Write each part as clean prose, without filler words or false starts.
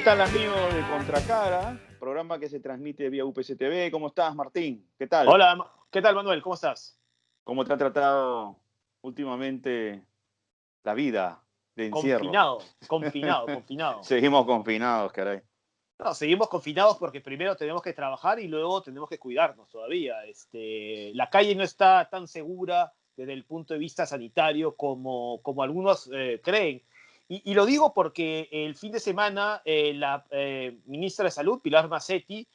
tal, amigos de Contracara? Programa que se transmite vía UPC TV. ¿Cómo estás, Martín? ¿Qué tal? Hola, ¿qué tal, Manuel? ¿Cómo estás? ¿Cómo te ha tratado últimamente la vida de encierro? Confinado. Seguimos confinados, caray. No, seguimos confinados porque primero tenemos que trabajar y luego tenemos que cuidarnos todavía. La calle no está tan segura desde el punto de vista sanitario como algunos creen. Y lo digo porque el fin de semana la ministra de Salud, Pilar Macetti,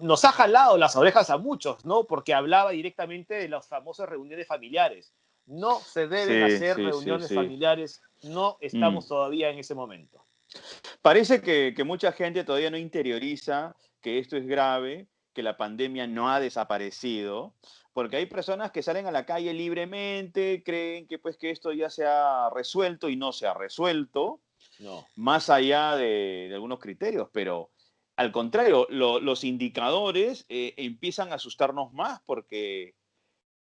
nos ha jalado las orejas a muchos, ¿no? Porque hablaba directamente de las famosas reuniones familiares. No se deben Sí, hacer sí, sí, reuniones sí. familiares, no Mm. estamos todavía en ese momento. Parece que mucha gente todavía no interioriza que esto es grave, que la pandemia no ha desaparecido, porque hay personas que salen a la calle libremente, creen que pues que esto ya se ha resuelto y no se ha resuelto, No. más allá de algunos criterios, pero al contrario, los indicadores empiezan a asustarnos más porque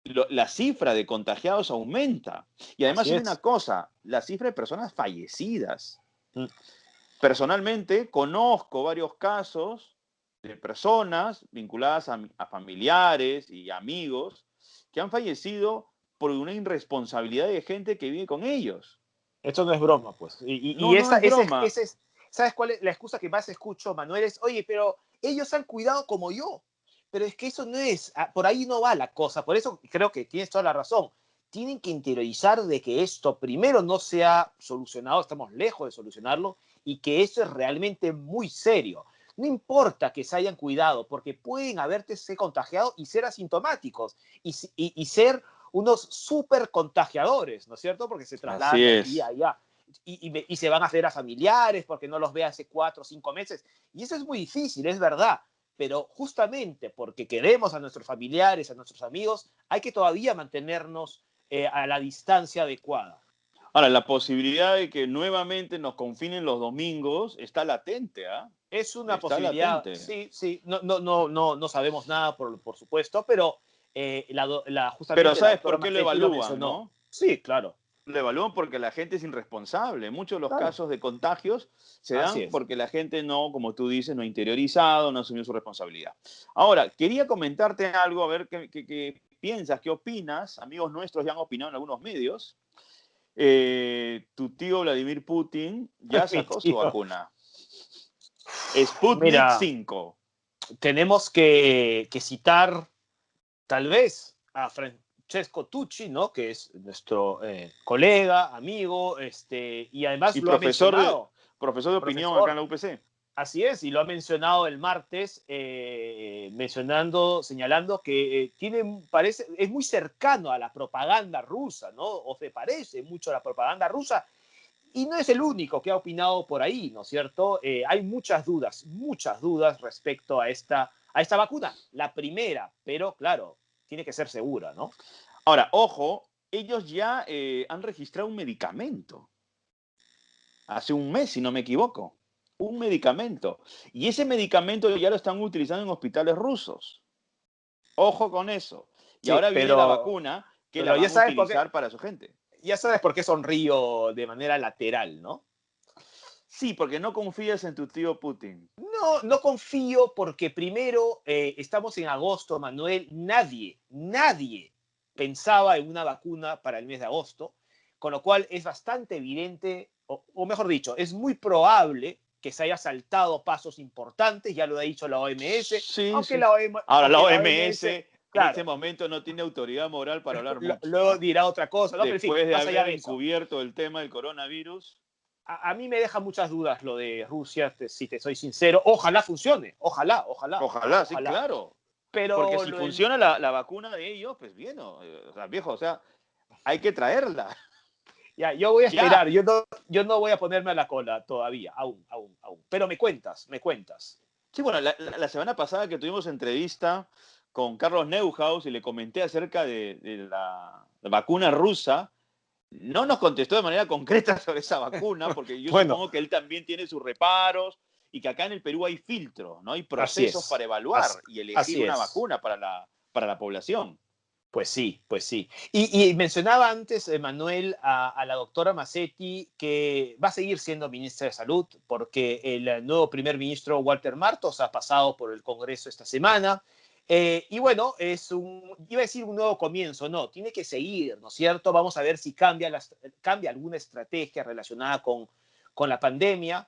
la cifra de contagiados aumenta. Y además Así hay una es. cosa, la cifra de personas fallecidas. Mm. Personalmente, conozco varios casos de personas vinculadas a familiares y amigos que han fallecido por una irresponsabilidad de gente que vive con ellos. Esto no es broma, pues. No, no es broma. ¿Sabes cuál es la excusa que más escucho, Manuel? Es, oye, pero ellos han cuidado como yo. Pero es que eso no es, por ahí no va la cosa. Por eso creo que tienes toda la razón. Tienen que interiorizar de que esto primero no se ha solucionado, estamos lejos de solucionarlo, y que eso es realmente muy serio. No importa que se hayan cuidado, porque pueden haberse contagiado y ser asintomáticos y ser unos súper contagiadores, ¿no es cierto? Porque se trasladan Así de aquí a es. allá y se van a hacer a familiares porque no los ve hace 4 o 5 meses. Y eso es muy difícil, es verdad. Pero justamente porque queremos a nuestros familiares, a nuestros amigos, hay que todavía mantenernos a la distancia adecuada. Ahora, la posibilidad de que nuevamente nos confinen los domingos está latente, ¿ah? Es una Está posibilidad, latente. sí, no sabemos nada, por supuesto, pero Pero justamente la ¿sabes doctora por qué lo Macetti lo evalúan, mencionó. no? Sí, claro, Lo evalúan porque la gente es irresponsable. Muchos de los claro, casos de contagios se así dan es. porque la gente no, como tú dices, no ha interiorizado, no asumió su responsabilidad. Ahora, quería comentarte algo, a ver qué piensas, qué opinas. Amigos nuestros ya han opinado en algunos medios. Tu tío Vladimir Putin ya Mi sacó su tío. vacuna. Sputnik Mira, 5. tenemos que citar tal vez a Francesco Tucci, ¿no? Que es nuestro colega, amigo, y además Y lo ha mencionado, profesor de opinión acá en profesor. la UPC. Así es, y lo ha mencionado el martes, señalando que es muy cercano a la propaganda rusa, ¿no? O se parece mucho a la propaganda rusa, y no es el único que ha opinado por ahí, ¿no es cierto? Hay muchas dudas respecto a esta vacuna, la primera, pero claro, tiene que ser segura, ¿no? Ahora, ojo, ellos ya han registrado un medicamento. Hace un mes, si no me equivoco. Un medicamento. Y ese medicamento ya lo están utilizando en hospitales rusos. Ojo con eso. Y Sí, ahora viene la pero, vacuna que la pero van a utilizar para su gente. ya sabes por qué sonrío de manera lateral, ¿no? Sí, porque no confías en tu tío Putin. No confío porque primero estamos en agosto, Manuel. Nadie pensaba en una vacuna para el mes de agosto, con lo cual es bastante evidente, o mejor dicho, es muy probable que se haya saltado pasos importantes, ya lo ha dicho la OMS, Sí, aunque sí. la, OM, Ahora, la aunque la OMS OMS, en este claro, momento no tiene autoridad moral para hablar mucho. luego ¿Ah? dirá otra cosa, ¿no? Pero en fin, Después de más allá haber de eso. encubierto el tema del coronavirus. A mí me deja muchas dudas lo de Rusia, si te soy sincero. Ojalá funcione, Ojalá, sí, ojalá. claro. Porque Pero si funciona la vacuna de ellos, pues bien, o sea, viejo, o sea, hay que traerla. ya, yo voy a Ya. esperar, yo no voy a ponerme a la cola todavía, aún. Pero me cuentas. Sí, bueno, la semana pasada que tuvimos entrevista con Carlos Neuhaus y le comenté acerca de la vacuna rusa, no nos contestó de manera concreta sobre esa vacuna, porque yo Bueno, supongo que él también tiene sus reparos y que acá en el Perú hay filtros, ¿no? Hay así procesos es, para evaluar y elegir así una es. vacuna para la población. Pues sí, pues sí. Y mencionaba antes, Manuel, a la doctora Massetti, que va a seguir siendo ministra de Salud, porque el nuevo primer ministro Walter Martos ha pasado por el Congreso esta semana. Y bueno, iba a decir un nuevo comienzo, no, tiene que seguir, ¿no es cierto? Vamos a ver si cambia alguna estrategia relacionada con la pandemia.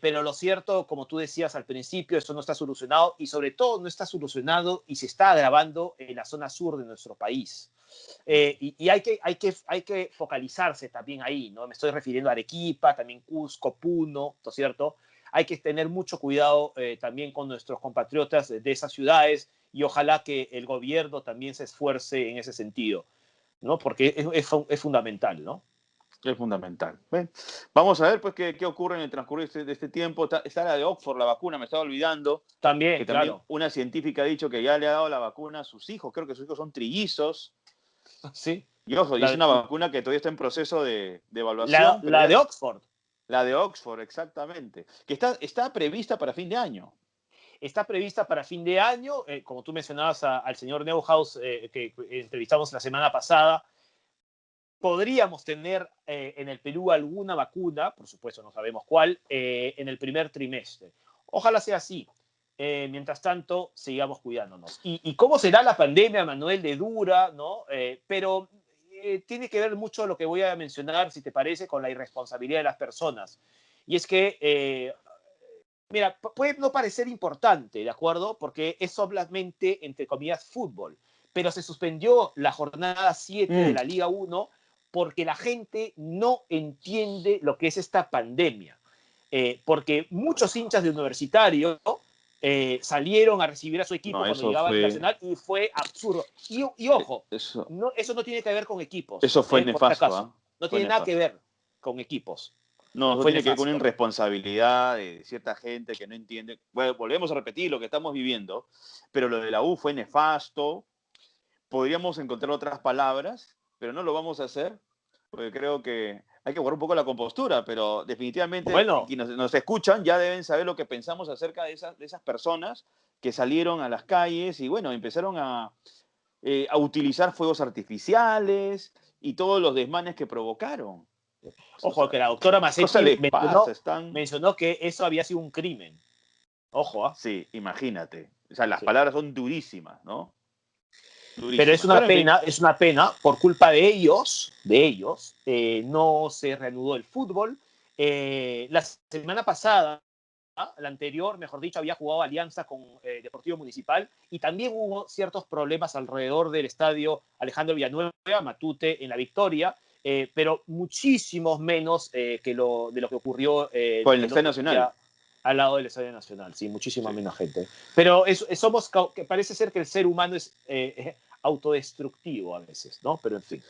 Pero lo cierto, como tú decías al principio, eso no está solucionado y sobre todo no está solucionado y se está agravando en la zona sur de nuestro país. Y hay que focalizarse también ahí, ¿no? Me estoy refiriendo a Arequipa, también Cusco, Puno, ¿no es cierto? Hay que tener mucho cuidado también con nuestros compatriotas de esas ciudades y ojalá que el gobierno también se esfuerce en ese sentido, ¿no? Porque es fundamental, ¿no? Es fundamental. ¿Ven? Vamos a ver pues qué ocurre en el transcurso de este tiempo. Está la de Oxford, la vacuna, me estaba olvidando, También, que también claro. una científica ha dicho que ya le ha dado la vacuna a sus hijos. Creo que sus hijos son trillizos. Sí. Y ojo, y es La, una vacuna que todavía está en proceso de la, evaluación, pero la ya de Oxford. la de Oxford, exactamente, que está prevista para fin de año. Está prevista para fin de año, como tú mencionabas al señor Neuhaus, que entrevistamos la semana pasada. Podríamos tener en el Perú alguna vacuna, por supuesto no sabemos cuál, en el primer trimestre. Ojalá sea así. Mientras tanto, sigamos cuidándonos. ¿Y cómo será la pandemia, Manuel, de dura, ¿no? Pero tiene que ver mucho lo que voy a mencionar, si te parece, con la irresponsabilidad de las personas. Y es que mira, puede no parecer importante, ¿de acuerdo? Porque es solamente, entre comillas, fútbol. Pero se suspendió la jornada 7 de Mm, la Liga 1 porque la gente no entiende lo que es esta pandemia. Porque muchos hinchas de Universitario salieron a recibir a su equipo no, cuando eso llegaba al fue, Nacional y fue absurdo. Y ojo, eso, no, eso no tiene que ver con equipos, eso fue por si nefasto, acaso. ¿ah? No Fue tiene nada que nefasto. ver con equipos. No, eso Fue tiene que ver con una nefasto. irresponsabilidad de cierta gente que no entiende. Bueno, volvemos a repetir lo que estamos viviendo, pero lo de la U fue nefasto. Podríamos encontrar otras palabras, pero no lo vamos a hacer, porque creo que hay que guardar un poco la compostura, pero definitivamente Bueno, quienes nos escuchan ya deben saber lo que pensamos acerca de esas personas que salieron a las calles y bueno, empezaron a utilizar fuegos artificiales y todos los desmanes que provocaron. O ojo, sea, que la doctora ¿qué cosa Massetti les pasa? Están... mencionó que eso había sido un crimen. Ojo, ¿ah? Sí, imagínate. O sea, las Sí. palabras son durísimas, ¿no? Pero Durísimas. Pero en fin, es una pena, por culpa de ellos, no se reanudó el fútbol. La semana pasada, la anterior, mejor dicho, había jugado alianza con Deportivo Municipal y también hubo ciertos problemas alrededor del estadio Alejandro Villanueva, Matute, en La Victoria, pero muchísimos menos de lo que ocurrió por el el Estadio otro Nacional. día al lado del Estadio Nacional, sí, muchísima Sí. menos gente. Pero parece ser que el ser humano es autodestructivo a veces, ¿no? Pero en Sí. fin.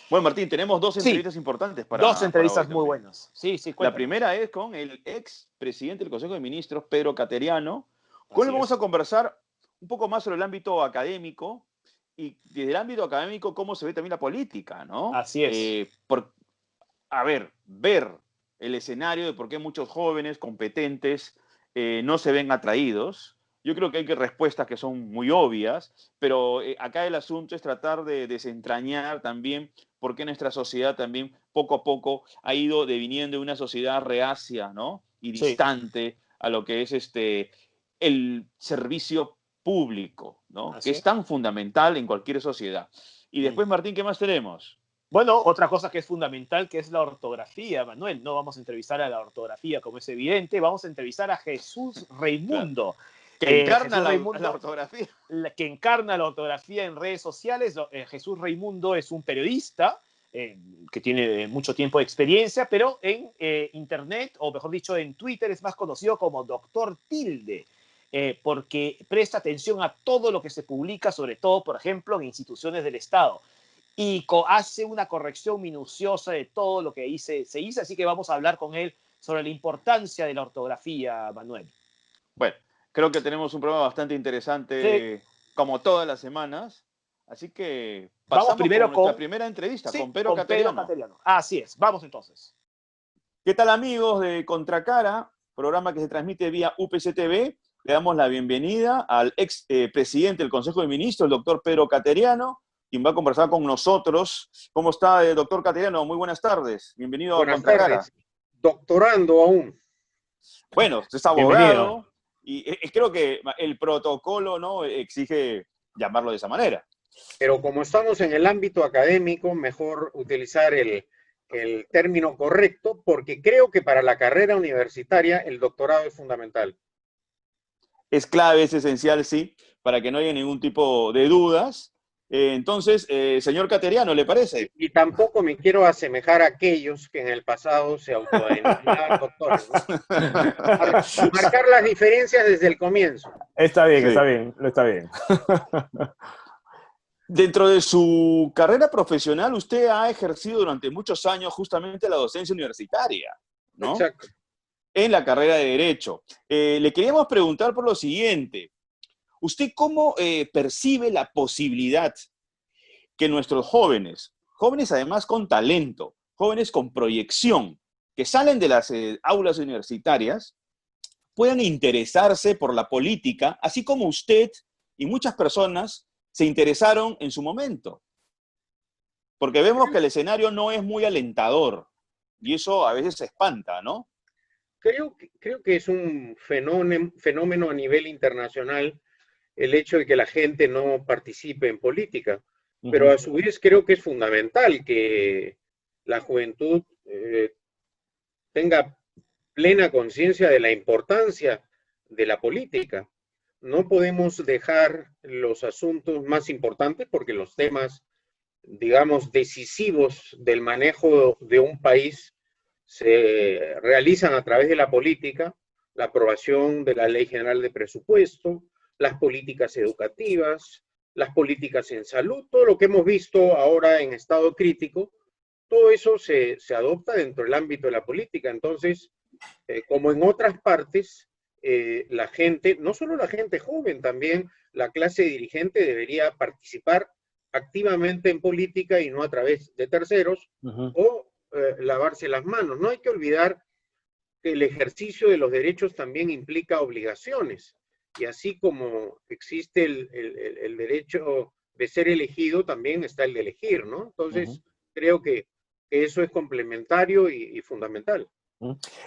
Bueno, Martín, tenemos dos Sí, entrevistas importantes dos para hoy entrevistas muy también. buenas. Sí, sí, La cuéntame. primera es con el ex presidente del Consejo de Ministros, Pedro Cateriano. Con él Así vamos a es. conversar un poco más sobre el ámbito académico y desde el ámbito académico cómo se ve también la política, ¿no? Así es. A ver el escenario de por qué muchos jóvenes competentes no se ven atraídos. Yo creo que hay respuestas que son muy obvias, pero acá el asunto es tratar de desentrañar también por qué nuestra sociedad también poco a poco ha ido deviniendo en una sociedad reacia, ¿no? Y Sí, distante a lo que es el servicio público, ¿no? Que así es es. tan fundamental en cualquier sociedad. Y Mm. después, Martín, ¿qué más tenemos? Bueno, otra cosa que es fundamental, que es la ortografía, Manuel. No vamos a entrevistar a la ortografía, como es evidente, vamos a entrevistar a Jesús Claro. Raimundo. Que encarna Jesús la Raimundo, ortografía. que encarna la ortografía en redes sociales. Jesús Raimundo es un periodista que tiene mucho tiempo de experiencia, pero en Internet, o mejor dicho, en Twitter, es más conocido como Doctor Tilde, porque presta atención a todo lo que se publica, sobre todo, por ejemplo, en instituciones del Estado. Y hace una corrección minuciosa de todo lo que se dice, así que vamos a hablar con él sobre la importancia de la ortografía, Manuel. Bueno, creo que tenemos un programa bastante Sí, interesante, como todas las semanas. Así que vamos pasamos con primero nuestra con, primera entrevista sí, con Pedro con Pedro Cateriano. Cateriano. Así es, vamos entonces. ¿Qué tal, amigos de Contracara? Programa que se transmite vía UPC TV. Le damos la bienvenida al ex presidente del Consejo de Ministros, el doctor Pedro Cateriano. quien va a conversar con nosotros. ¿Cómo está, doctor Cateriano? Muy buenas tardes. Bienvenido a Buenas Contracara. tardes. Doctorando aún. Bueno, usted es abogado y creo que el protocolo, ¿no?, exige llamarlo de esa manera. Pero como estamos en el ámbito académico, mejor utilizar el término correcto, porque creo que para la carrera universitaria el doctorado es fundamental. Es clave, es esencial, sí, para que no haya ningún tipo de dudas. Entonces, señor Cateriano, ¿le parece? Y tampoco me quiero asemejar a aquellos que en el pasado se autodenominaban doctores, ¿no? Marcar las diferencias desde el comienzo. Está bien, Sí. está bien. Dentro de su carrera profesional, usted ha ejercido durante muchos años justamente la docencia universitaria, ¿no? Exacto. En la carrera de Derecho. Le queríamos preguntar por lo siguiente. ¿Usted cómo percibe la posibilidad que nuestros jóvenes además con talento, jóvenes con proyección, que salen de las aulas universitarias, puedan interesarse por la política, así como usted y muchas personas se interesaron en su momento? Porque vemos que el escenario no es muy alentador y eso a veces espanta, ¿no? Creo que es un fenómeno a nivel internacional el hecho de que la gente no participe en política, pero a su vez creo que es fundamental que la juventud tenga plena conciencia de la importancia de la política. No podemos dejar los asuntos más importantes porque los temas, digamos, decisivos del manejo de un país se realizan a través de la política, la aprobación de la Ley General de Presupuesto, las políticas educativas, las políticas en salud, todo lo que hemos visto ahora en estado crítico, todo eso se adopta dentro del ámbito de la política. Entonces, como en otras partes, la gente, no solo la gente joven, también la clase dirigente debería participar activamente en política y no a través de terceros, o lavarse las manos. No hay que olvidar que el ejercicio de los derechos también implica obligaciones, y así como existe el derecho de ser elegido, también está el de elegir, ¿no? Entonces, creo que eso es complementario y fundamental.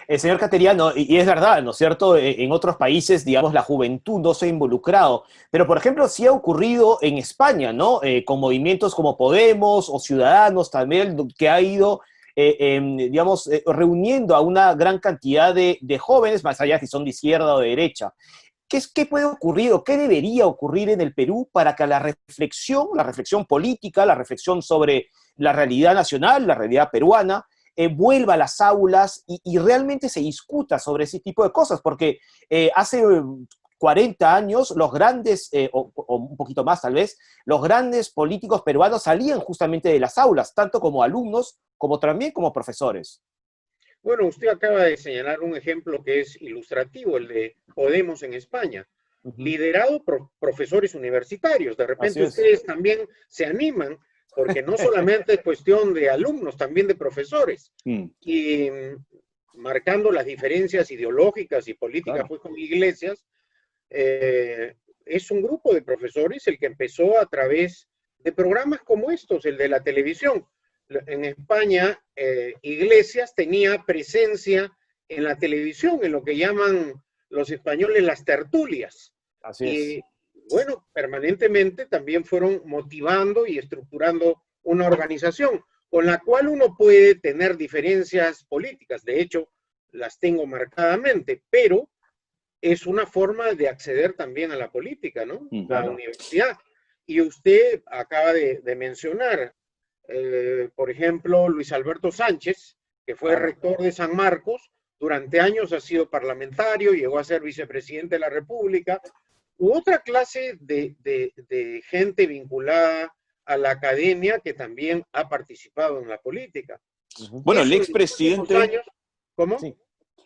El señor Cateriano, y es verdad, ¿no es cierto? En otros países, digamos, la juventud no se ha involucrado, pero por ejemplo sí ha ocurrido en España, ¿no? Con movimientos como Podemos o Ciudadanos también, que ha ido, digamos, reuniendo a una gran cantidad de jóvenes, más allá si son de izquierda o de derecha. ¿Qué puede ocurrir o qué debería ocurrir en el Perú para que la reflexión política, la reflexión sobre la realidad nacional, la realidad peruana, vuelva a las aulas y realmente se discuta sobre ese tipo de cosas? Porque hace 40 años los grandes, o un poquito más tal vez, los grandes políticos peruanos salían justamente de las aulas, tanto como alumnos como también como profesores. Bueno, usted acaba de señalar un ejemplo que es ilustrativo, el de Podemos en España, liderado por profesores universitarios. De repente ustedes también se animan, porque no solamente es cuestión de alumnos, también de profesores. Y marcando las diferencias ideológicas y políticas, pues con Iglesias, es un grupo de profesores el que empezó a través de programas como estos, el de la televisión. En España, Iglesias tenía presencia en la televisión, en lo que llaman los españoles las tertulias. Así es. Y bueno, permanentemente también fueron motivando y estructurando una organización con la cual uno puede tener diferencias políticas. De hecho, las tengo marcadamente, pero es una forma de acceder también a la política, ¿no? La universidad. Y usted acaba de mencionar, por ejemplo, Luis Alberto Sánchez, que fue rector de San Marcos, durante años ha sido parlamentario, llegó a ser vicepresidente de la República, u otra clase de gente vinculada a la academia que también ha participado en la política. Bueno, el expresidente... ¿Cómo? Sí.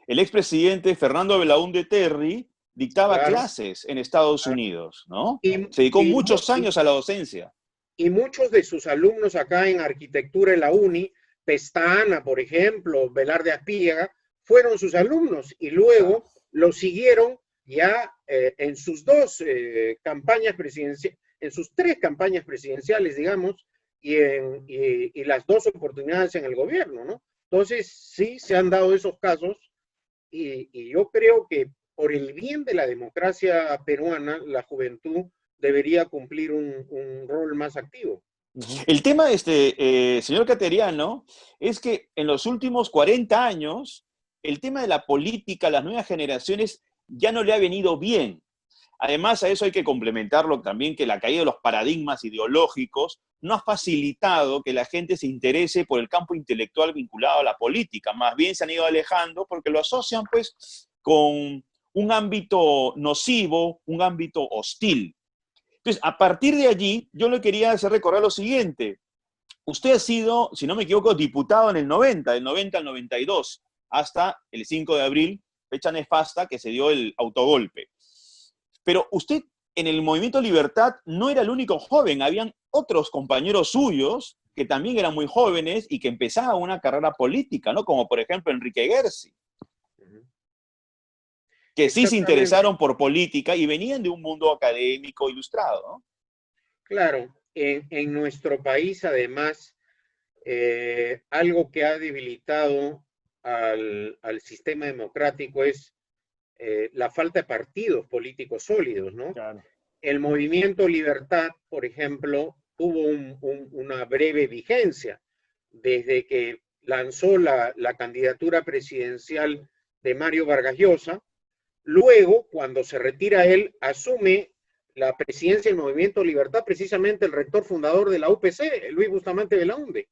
El expresidente Fernando Belaúnde Terry dictaba clases en Estados Unidos, ¿no? Se dedicó muchos años a la docencia. Y muchos de sus alumnos acá en arquitectura en la UNI, Pestana, por ejemplo, Velarde Aspíaga, fueron sus alumnos y luego lo siguieron ya en sus dos campañas presidenciales, en sus 3 campañas presidenciales, digamos, y las 2 oportunidades en el gobierno, ¿no? Entonces, sí se han dado esos casos y yo creo que por el bien de la democracia peruana, la juventud debería cumplir un rol más activo. El tema, señor Cateriano, es que en los últimos 40 años, el tema de la política a las nuevas generaciones ya no le ha venido bien. Además, a eso hay que complementarlo también, que la caída de los paradigmas ideológicos no ha facilitado que la gente se interese por el campo intelectual vinculado a la política. Más bien se han ido alejando porque lo asocian, pues, con un ámbito nocivo, un ámbito hostil. Entonces, a partir de allí, yo le quería hacer recordar lo siguiente. Usted ha sido, si no me equivoco, diputado en el 90, del 90 al 92, hasta el 5 de abril, fecha nefasta que se dio el autogolpe. Pero usted en el Movimiento Libertad no era el único joven, habían otros compañeros suyos que también eran muy jóvenes y que empezaban una carrera política, ¿no? Como por ejemplo Enrique Gersi, que sí se interesaron por política y venían de un mundo académico ilustrado, ¿no? Claro, en nuestro país además, algo que ha debilitado al sistema democrático es la falta de partidos políticos sólidos, ¿no? Claro. El Movimiento Libertad, por ejemplo, tuvo una breve vigencia desde que lanzó la candidatura presidencial de Mario Vargas Llosa. Luego, cuando se retira él, asume la presidencia del Movimiento Libertad precisamente el rector fundador de la UPC, Luis Bustamante Belaunde.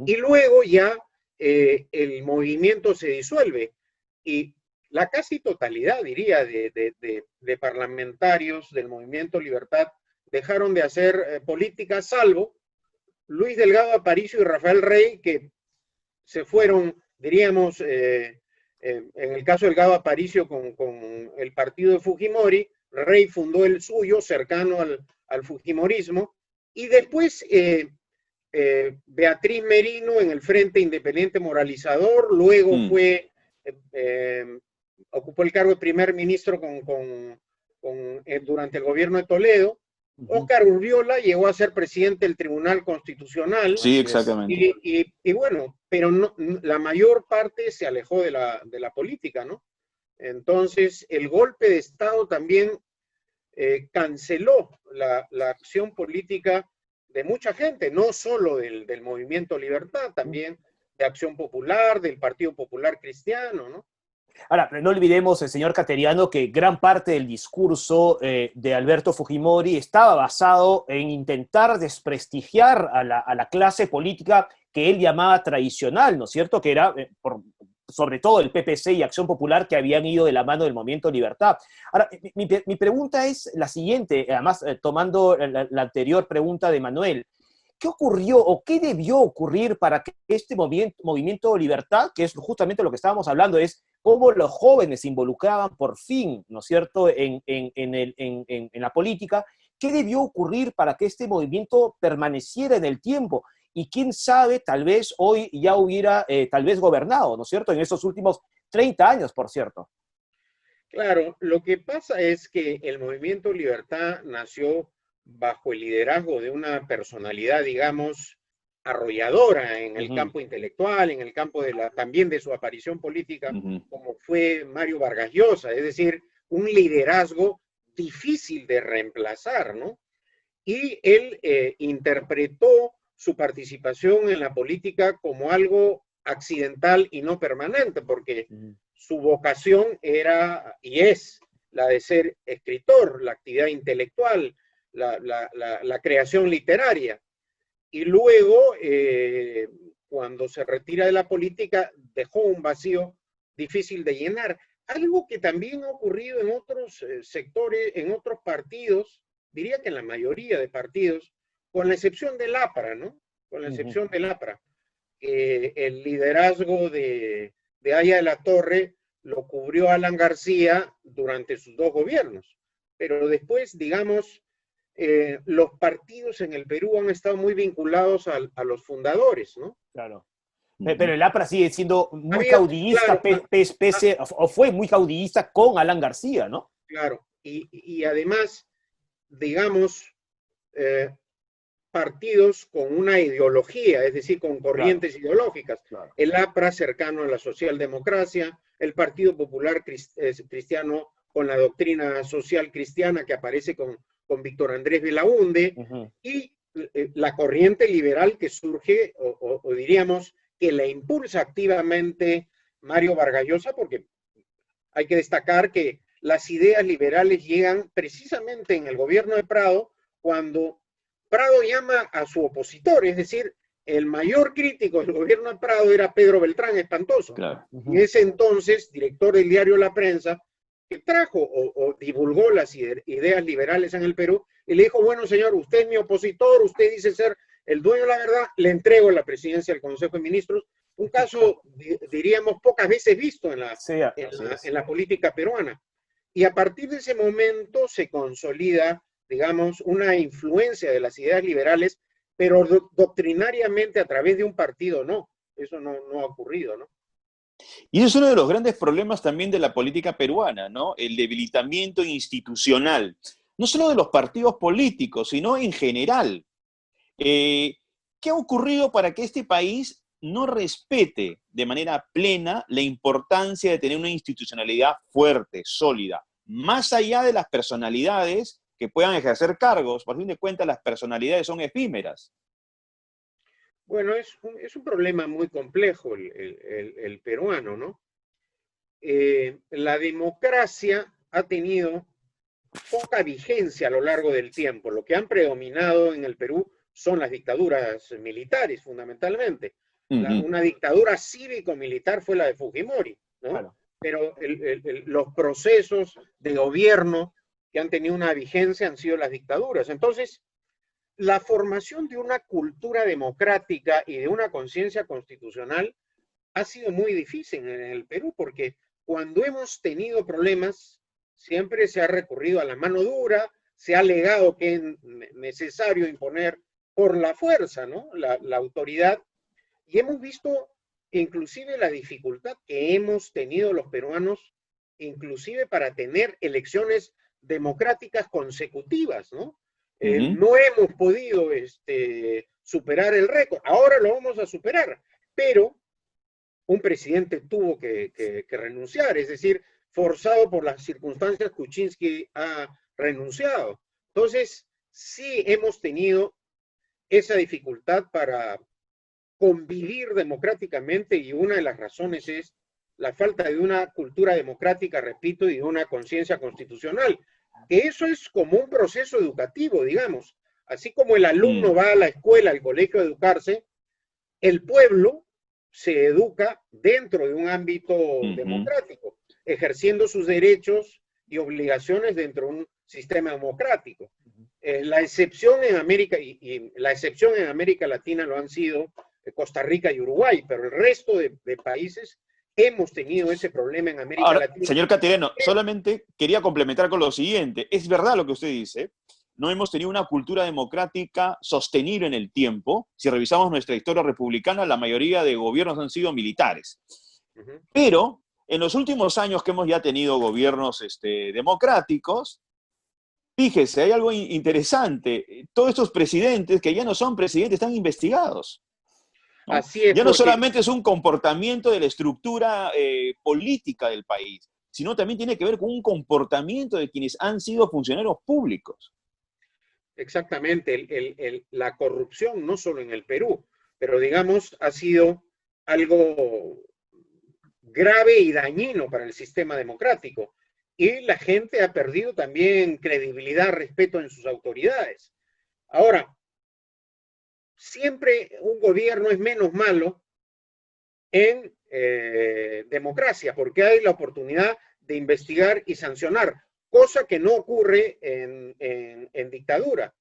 Y luego ya el movimiento se disuelve y la casi totalidad, diría, de parlamentarios del Movimiento Libertad dejaron de hacer política, salvo Luis Delgado Aparicio y Rafael Rey, que se fueron, diríamos, en el caso de Delgado Aparicio con el partido de Fujimori. Rey fundó el suyo, cercano al fujimorismo, y después Beatriz Merino en el Frente Independiente Moralizador, luego fue... ocupó el cargo de primer ministro durante el gobierno de Toledo. Óscar Urriola llegó a ser presidente del Tribunal Constitucional. Sí, exactamente. Y bueno, pero no, la mayor parte se alejó de la política, ¿no? Entonces, el golpe de Estado también canceló la acción política de mucha gente, no solo del Movimiento Libertad, también de Acción Popular, del Partido Popular Cristiano, ¿no? Ahora, no olvidemos, señor Cateriano, que gran parte del discurso de Alberto Fujimori estaba basado en intentar desprestigiar a la clase política que él llamaba tradicional, ¿no es cierto? Que era, sobre todo el PPC y Acción Popular, que habían ido de la mano del Movimiento Libertad. Ahora, mi pregunta es la siguiente, además tomando la anterior pregunta de Manuel. ¿Qué ocurrió o qué debió ocurrir para que este movimiento Libertad, que es justamente lo que estábamos hablando, es cómo los jóvenes se involucraban por fin, ¿no es cierto?, en la política? ¿Qué debió ocurrir para que este movimiento permaneciera en el tiempo? Y quién sabe, tal vez hoy ya hubiera tal vez gobernado, ¿no es cierto?, en esos últimos 30 años, por cierto. Claro, lo que pasa es que el Movimiento Libertad nació bajo el liderazgo de una personalidad, digamos, arrolladora en el campo intelectual, en el campo también de su aparición política, como fue Mario Vargas Llosa, es decir, un liderazgo difícil de reemplazar, ¿no? Y él interpretó su participación en la política como algo accidental y no permanente, porque su vocación era y es la de ser escritor, la actividad intelectual, la creación literaria. Y luego, cuando se retira de la política, dejó un vacío difícil de llenar. Algo que también ha ocurrido en otros sectores, en otros partidos, diría que en la mayoría de partidos, con la excepción del APRA, ¿no? Con la excepción del APRA. El liderazgo de Haya de la Torre lo cubrió Alan García durante sus 2 gobiernos. Pero después, digamos, los partidos en el Perú han estado muy vinculados a los fundadores, ¿no? Claro. Pero el APRA sigue siendo muy caudillista, claro, o fue muy caudillista con Alan García, ¿no? Claro, y además, digamos, partidos con una ideología, es decir, con corrientes ideológicas. Claro. El APRA cercano a la socialdemocracia, el Partido Popular Cristiano con la doctrina social cristiana que aparece con Víctor Andrés Belaúnde, y la corriente liberal que surge, o diríamos que la impulsa activamente Mario Vargas Llosa, porque hay que destacar que las ideas liberales llegan precisamente en el gobierno de Prado, cuando Prado llama a su opositor, es decir, el mayor crítico del gobierno de Prado era Pedro Beltrán Espantoso. Claro. Y ese entonces, director del diario La Prensa, que trajo o divulgó las ideas liberales en el Perú, y le dijo, bueno, señor, usted es mi opositor, usted dice ser el dueño de la verdad, le entrego la presidencia del Consejo de Ministros. Un caso, diríamos, pocas veces visto en la política peruana. Y a partir de ese momento se consolida, digamos, una influencia de las ideas liberales, pero doctrinariamente a través de un partido, no. Eso no ha ocurrido, ¿no? Y ese es uno de los grandes problemas también de la política peruana, ¿no? El debilitamiento institucional, no solo de los partidos políticos, sino en general. ¿Qué ha ocurrido para que este país no respete de manera plena la importancia de tener una institucionalidad fuerte, sólida, más allá de las personalidades que puedan ejercer cargos? Por fin de cuentas, las personalidades son efímeras. Bueno, es un problema muy complejo el peruano, ¿no? La democracia ha tenido poca vigencia a lo largo del tiempo. Lo que han predominado en el Perú son las dictaduras militares, fundamentalmente. Una dictadura cívico-militar fue la de Fujimori, ¿no? Claro. Pero los procesos de gobierno que han tenido una vigencia han sido las dictaduras. Entonces, la formación de una cultura democrática y de una conciencia constitucional ha sido muy difícil en el Perú, porque cuando hemos tenido problemas, siempre se ha recurrido a la mano dura, se ha alegado que es necesario imponer por la fuerza, ¿no? La autoridad, y hemos visto inclusive la dificultad que hemos tenido los peruanos, inclusive para tener elecciones democráticas consecutivas, ¿no? No hemos podido superar el récord. Ahora lo vamos a superar, pero un presidente tuvo que renunciar, es decir, forzado por las circunstancias, Kuczynski ha renunciado. Entonces, sí hemos tenido esa dificultad para convivir democráticamente, y una de las razones es la falta de una cultura democrática, repito, y de una conciencia constitucional. Que eso es como un proceso educativo, digamos. Así como el alumno va a la escuela, al colegio a educarse, el pueblo se educa dentro de un ámbito democrático, ejerciendo sus derechos y obligaciones dentro de un sistema democrático. La excepción en América, y la excepción en América Latina lo han sido Costa Rica y Uruguay, pero el resto de países hemos tenido ese problema en América Latina. Señor Caterino, solamente quería complementar con lo siguiente. Es verdad lo que usted dice. No hemos tenido una cultura democrática sostenible en el tiempo. Si revisamos nuestra historia republicana, la mayoría de gobiernos han sido militares. Pero en los últimos años que hemos ya tenido gobiernos democráticos, fíjese, hay algo interesante. Todos estos presidentes, que ya no son presidentes, están investigados, ¿no? Así es, ya no solamente es un comportamiento de la estructura política del país, sino también tiene que ver con un comportamiento de quienes han sido funcionarios públicos. Exactamente, la corrupción no solo en el Perú, pero digamos ha sido algo grave y dañino para el sistema democrático. Y la gente ha perdido también credibilidad, respeto en sus autoridades. Ahora, siempre un gobierno es menos malo en democracia, porque hay la oportunidad de investigar y sancionar, cosa que no ocurre en dictadura.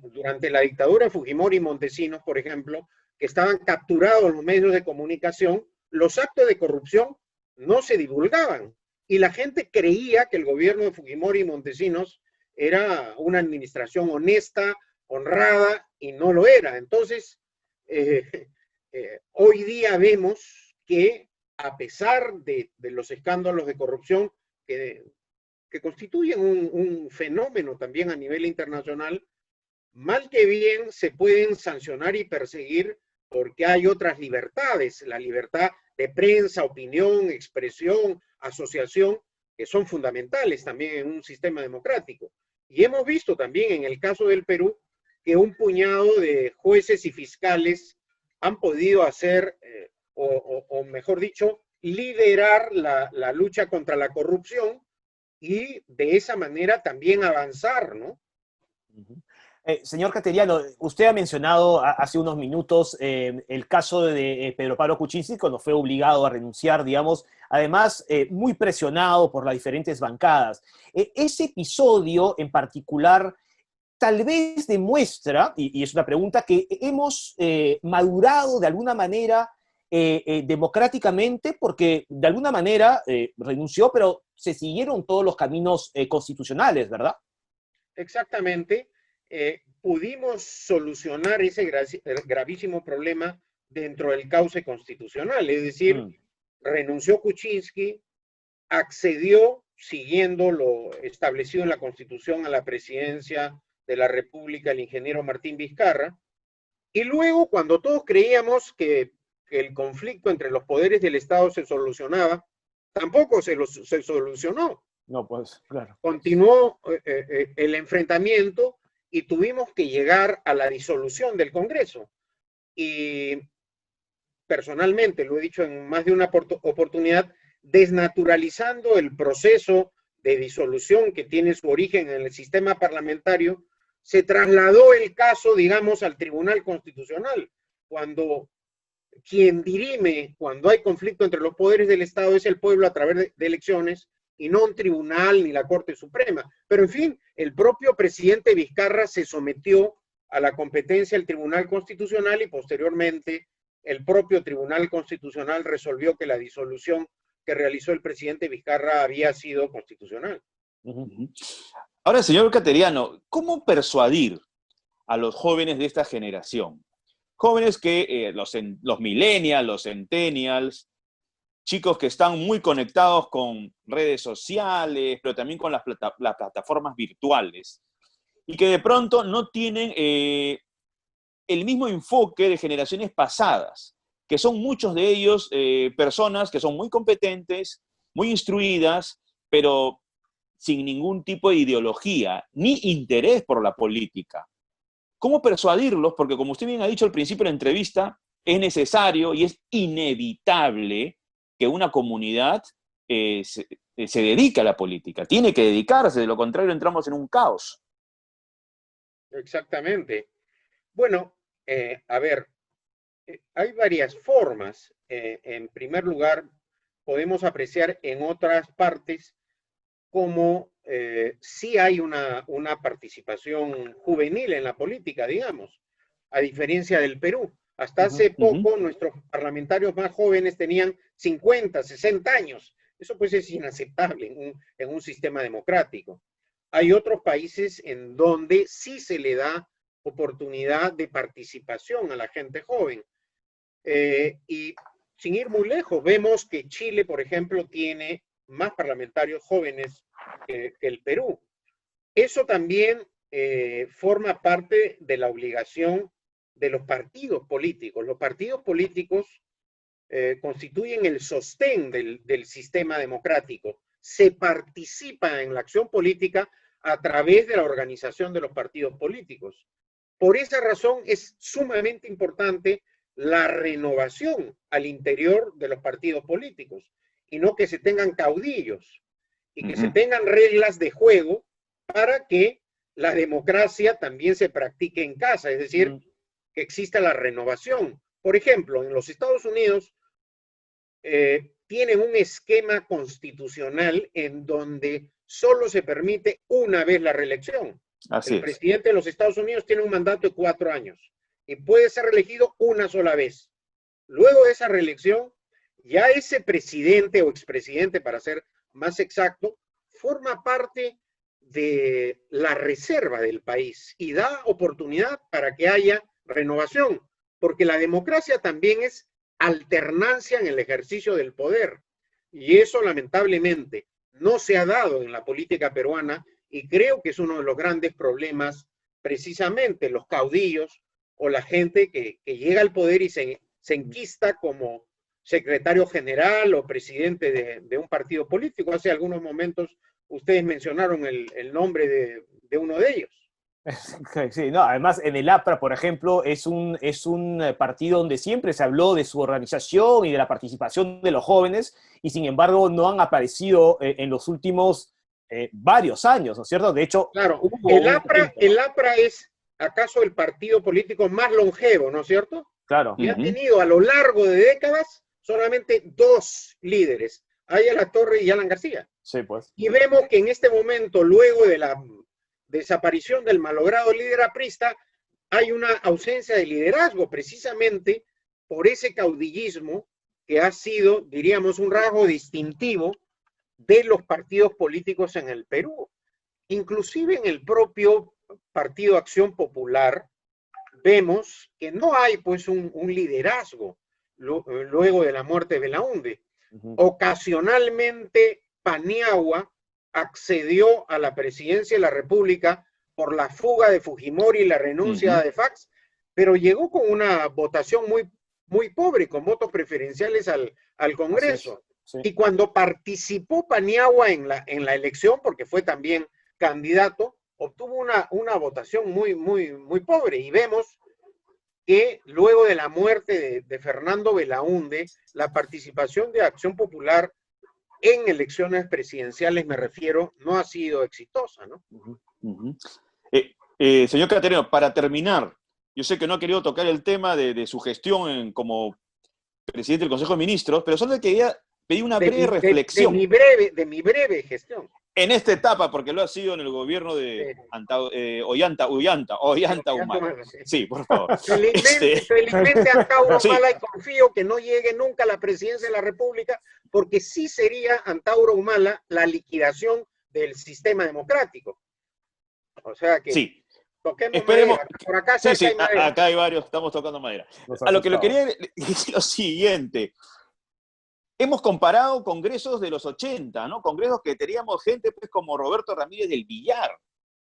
Durante la dictadura de Fujimori y Montesinos, por ejemplo, que estaban capturados los medios de comunicación, los actos de corrupción no se divulgaban. Y la gente creía que el gobierno de Fujimori y Montesinos era una administración honesta, honrada, y no lo era. Entonces, hoy día vemos que a pesar de los escándalos de corrupción que constituyen un fenómeno también a nivel internacional, mal que bien se pueden sancionar y perseguir porque hay otras libertades, la libertad de prensa, opinión, expresión, asociación, que son fundamentales también en un sistema democrático. Y hemos visto también en el caso del Perú que un puñado de jueces y fiscales han podido hacer, o mejor dicho, liderar la lucha contra la corrupción y de esa manera también avanzar, ¿no? Señor Cateriano, usted ha mencionado hace unos minutos el caso de Pedro Pablo Kuczynski cuando fue obligado a renunciar, digamos, además muy presionado por las diferentes bancadas. Ese episodio en particular tal vez demuestra, y es una pregunta, que hemos madurado de alguna manera democráticamente, porque de alguna manera renunció, pero se siguieron todos los caminos constitucionales, ¿verdad? Exactamente. Pudimos solucionar ese gravísimo problema dentro del cauce constitucional, es decir, renunció Kuczynski, accedió, siguiendo lo establecido en la Constitución, a la presidencia de la República el ingeniero Martín Vizcarra, y luego, cuando todos creíamos que el conflicto entre los poderes del Estado se solucionaba, tampoco se solucionó. No, pues, claro. Continuó el enfrentamiento y tuvimos que llegar a la disolución del Congreso. Y personalmente, lo he dicho en más de una oportunidad, desnaturalizando el proceso de disolución que tiene su origen en el sistema parlamentario, se trasladó el caso, digamos, al Tribunal Constitucional, cuando quien dirime cuando hay conflicto entre los poderes del Estado es el pueblo a través de elecciones, y no un tribunal ni la Corte Suprema. Pero en fin, el propio presidente Vizcarra se sometió a la competencia del Tribunal Constitucional y posteriormente el propio Tribunal Constitucional resolvió que la disolución que realizó el presidente Vizcarra había sido constitucional. Ahora, señor Cateriano, ¿cómo persuadir a los jóvenes de esta generación? Jóvenes que los millennials, los centennials, chicos que están muy conectados con redes sociales, pero también con las plataformas virtuales, y que de pronto no tienen el mismo enfoque de generaciones pasadas, que son muchos de ellos personas que son muy competentes, muy instruidas, pero sin ningún tipo de ideología, ni interés por la política. ¿Cómo persuadirlos? Porque como usted bien ha dicho al principio de la entrevista, es necesario y es inevitable que una comunidad se dedique a la política. Tiene que dedicarse, de lo contrario entramos en un caos. Exactamente. Bueno, a ver, hay varias formas. En primer lugar, podemos apreciar en otras partes cómo sí hay una participación juvenil en la política, digamos, a diferencia del Perú. Hasta hace poco nuestros parlamentarios más jóvenes tenían 50, 60 años. Eso pues es inaceptable en un sistema democrático. Hay otros países en donde sí se le da oportunidad de participación a la gente joven. Y sin ir muy lejos, vemos que Chile, por ejemplo, tiene más parlamentarios jóvenes que el Perú. Eso también forma parte de la obligación de los partidos políticos. Los partidos políticos constituyen el sostén del sistema democrático. Se participa en la acción política a través de la organización de los partidos políticos. Por esa razón es sumamente importante la renovación al interior de los partidos políticos y no que se tengan caudillos y que se tengan reglas de juego para que la democracia también se practique en casa, es decir, que exista la renovación. Por ejemplo, en los Estados Unidos tienen un esquema constitucional en donde solo se permite una vez la reelección. El presidente de los Estados Unidos tiene un mandato de 4 años y puede ser reelegido una sola vez. Luego de esa reelección, ya ese presidente o expresidente, para ser más exacto, forma parte de la reserva del país y da oportunidad para que haya renovación, porque la democracia también es alternancia en el ejercicio del poder. Y eso lamentablemente no se ha dado en la política peruana y creo que es uno de los grandes problemas precisamente los caudillos o la gente que llega al poder y se enquista como secretario general o presidente de un partido político. Hace algunos momentos ustedes mencionaron el nombre de uno de ellos. Sí, no, además en el APRA, por ejemplo, es un partido donde siempre se habló de su organización y de la participación de los jóvenes, y sin embargo no han aparecido en los últimos varios años, ¿no es cierto? De hecho, claro, hubo el APRA es acaso el partido político más longevo, ¿no es cierto? Claro. Y ha tenido a lo largo de décadas solamente 2 líderes, Ayala Torre y Alan García. Sí, pues. Y vemos que en este momento, luego de la desaparición del malogrado líder aprista, hay una ausencia de liderazgo, precisamente por ese caudillismo que ha sido, diríamos, un rasgo distintivo de los partidos políticos en el Perú. Inclusive en el propio Partido Acción Popular vemos que no hay pues un liderazgo luego de la muerte de Belaúnde. Ocasionalmente Paniagua accedió a la presidencia de la República por la fuga de Fujimori y la renuncia de Fax, pero llegó con una votación muy pobre, con votos preferenciales al Congreso. Sí. Y cuando participó Paniagua en la elección, porque fue también candidato, obtuvo una votación muy pobre. Y vemos que luego de la muerte de Fernando Belaúnde, la participación de Acción Popular en elecciones presidenciales, me refiero, no ha sido exitosa, ¿no? Señor Caterino, para terminar, yo sé que no ha querido tocar el tema de su gestión como presidente del Consejo de Ministros, pero solo quería pedir una breve reflexión. De mi breve gestión. En esta etapa, porque lo ha sido en el gobierno de Ollanta Humala. Sí, por favor. Felizmente Antauro Humala, y confío que no llegue nunca a la presidencia de la República, porque sí sería Antauro Humala la liquidación del sistema democrático. O sea que sí. Toquemos Esperemos. Madera. Por acá hay madera. Acá hay varios, estamos tocando madera. A lo que lo quería decir lo siguiente. Hemos comparado congresos de los 80, ¿no? Congresos que teníamos gente pues, como Roberto Ramírez del Villar,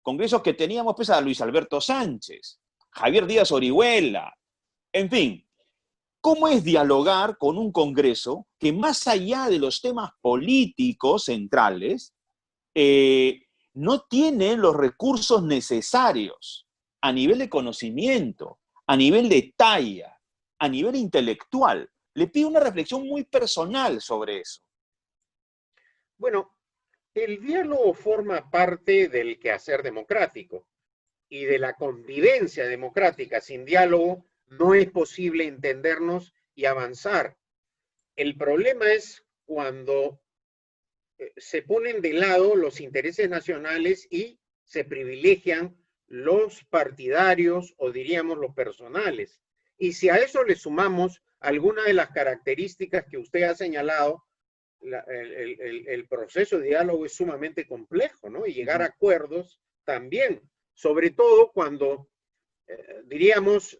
congresos que teníamos pues, a Luis Alberto Sánchez, Javier Díaz Orihuela, en fin. ¿Cómo es dialogar con un congreso que más allá de los temas políticos centrales, no tiene los recursos necesarios a nivel de conocimiento, a nivel de talla, a nivel intelectual? Le pido una reflexión muy personal sobre eso. Bueno, el diálogo forma parte del quehacer democrático y de la convivencia democrática. Sin diálogo no es posible entendernos y avanzar. El problema es cuando se ponen de lado los intereses nacionales y se privilegian los partidarios o diríamos los personales. Y si a eso le sumamos algunas de las características que usted ha señalado, el proceso de diálogo es sumamente complejo, ¿no? Y llegar a acuerdos también, sobre todo cuando, diríamos,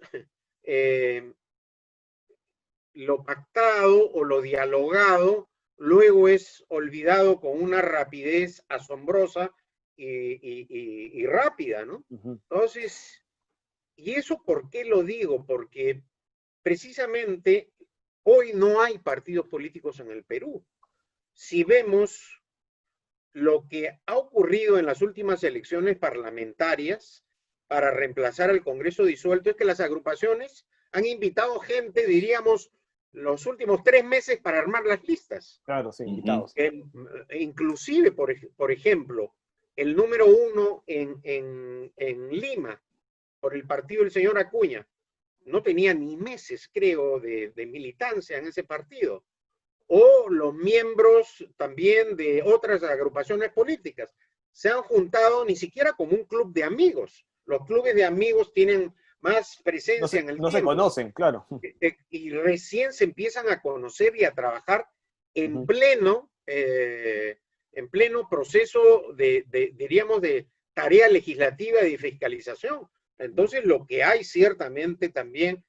lo pactado o lo dialogado luego es olvidado con una rapidez asombrosa y rápida, ¿no? Entonces, ¿y eso por qué lo digo? Porque precisamente hoy no hay partidos políticos en el Perú. Si vemos lo que ha ocurrido en las últimas elecciones parlamentarias para reemplazar al Congreso disuelto, es que las agrupaciones han invitado gente, diríamos, los últimos 3 meses para armar las listas. Claro, sí, invitados. Inclusive, por ejemplo, el número 1 en Lima, por el partido del señor Acuña, no tenía ni meses, creo, de militancia en ese partido. O los miembros también de otras agrupaciones políticas se han juntado ni siquiera como un club de amigos. Los clubes de amigos tienen más presencia en el tiempo. No se conocen, claro. Y recién se empiezan a conocer y a trabajar en pleno proceso diríamos, de tarea legislativa y de fiscalización. Entonces, lo que hay ciertamente también,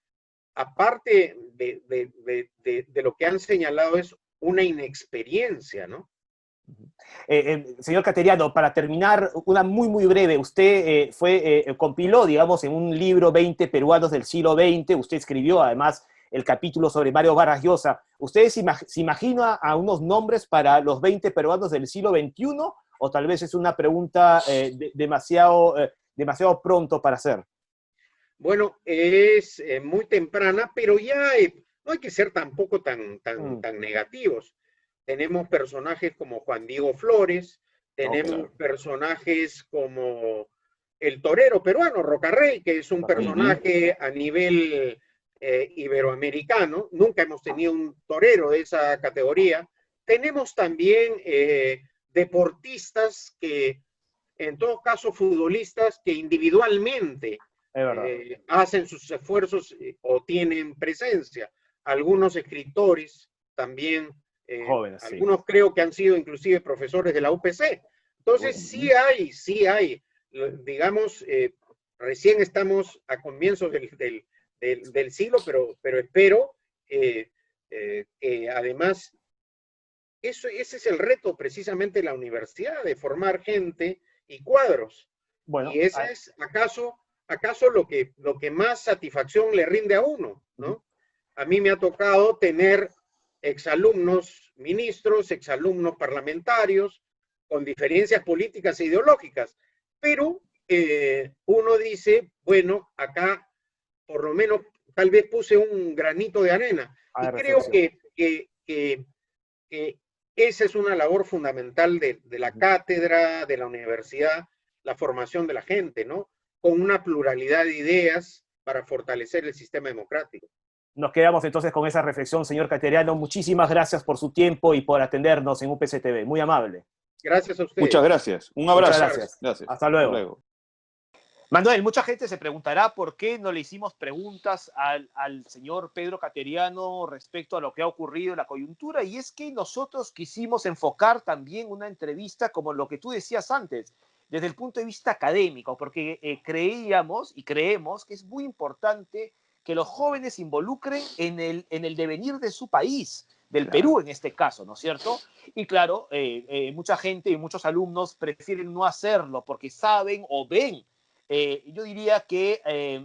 aparte de lo que han señalado, es una inexperiencia, ¿no? Señor Cateriano, para terminar, una muy breve, usted compiló, digamos, en un libro 20 peruanos del siglo XX, usted escribió además el capítulo sobre Mario Vargas Llosa. ¿Usted se imagina a unos nombres para los 20 peruanos del siglo XXI o tal vez es una pregunta demasiado pronto para hacer? Bueno, es muy temprana, pero ya no hay que ser tampoco tan negativos. Tenemos personajes como Juan Diego Flores, tenemos personajes como el torero peruano, Rocarrey, que es un personaje a nivel iberoamericano. Nunca hemos tenido un torero de esa categoría. Tenemos también deportistas que, en todo caso, futbolistas que individualmente hacen sus esfuerzos o tienen presencia. Algunos escritores también, jóvenes, algunos creo que han sido inclusive profesores de la UPC. Entonces sí hay, digamos, recién estamos a comienzos del siglo, pero espero que además ese es el reto precisamente de la universidad, de formar gente y cuadros. Bueno, y ese es acaso lo que más satisfacción le rinde a uno, ¿no? A mí me ha tocado tener exalumnos ministros, exalumnos parlamentarios, con diferencias políticas e ideológicas, pero uno dice, bueno, acá por lo menos tal vez puse un granito de arena. Y creo que esa es una labor fundamental de la cátedra, de la universidad, la formación de la gente, ¿no? Con una pluralidad de ideas para fortalecer el sistema democrático. Nos quedamos entonces con esa reflexión, señor Cateriano. Muchísimas gracias por su tiempo y por atendernos en UPC TV. Muy amable. Gracias a usted. Muchas gracias. Un abrazo. Muchas gracias. Hasta luego. Manuel, mucha gente se preguntará por qué no le hicimos preguntas al señor Pedro Cateriano respecto a lo que ha ocurrido en la coyuntura, y es que nosotros quisimos enfocar también una entrevista como lo que tú decías antes, desde el punto de vista académico, porque creíamos y creemos que es muy importante que los jóvenes se involucren en el devenir de su país, del Perú en este caso, ¿no es cierto? Y claro, mucha gente y muchos alumnos prefieren no hacerlo porque saben o ven, yo diría que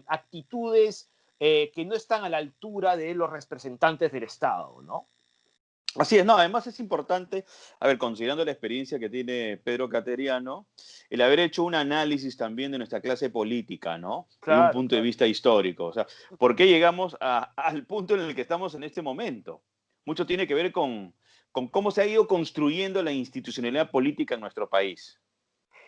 actitudes que no están a la altura de los representantes del Estado, ¿no? Así es, no, además es importante, a ver, considerando la experiencia que tiene Pedro Cateriano, el haber hecho un análisis también de nuestra clase política, ¿no? Claro, de un punto de vista histórico. O sea, ¿por qué llegamos al punto en el que estamos en este momento? Mucho tiene que ver con cómo se ha ido construyendo la institucionalidad política en nuestro país.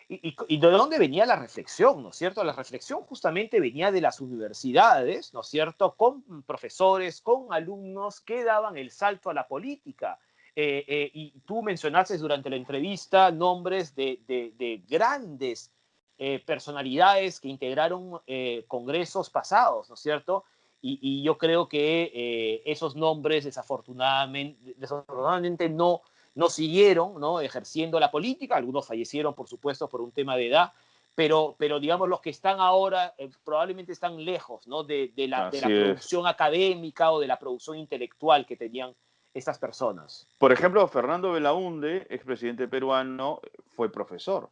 ¿Y de dónde venía la reflexión, ¿no es cierto? La reflexión justamente venía de las universidades, ¿no es cierto? Con profesores, con alumnos que daban el salto a la política. Y tú mencionaste durante la entrevista nombres de grandes personalidades que integraron congresos pasados, ¿no es cierto? Y yo creo que esos nombres desafortunadamente no siguieron, ¿no?, ejerciendo la política. Algunos fallecieron, por supuesto, por un tema de edad, pero digamos, los que están ahora probablemente están lejos, ¿no?, de la producción académica o de la producción intelectual que tenían estas personas. Por ejemplo, Fernando Belaúnde, expresidente peruano, fue profesor.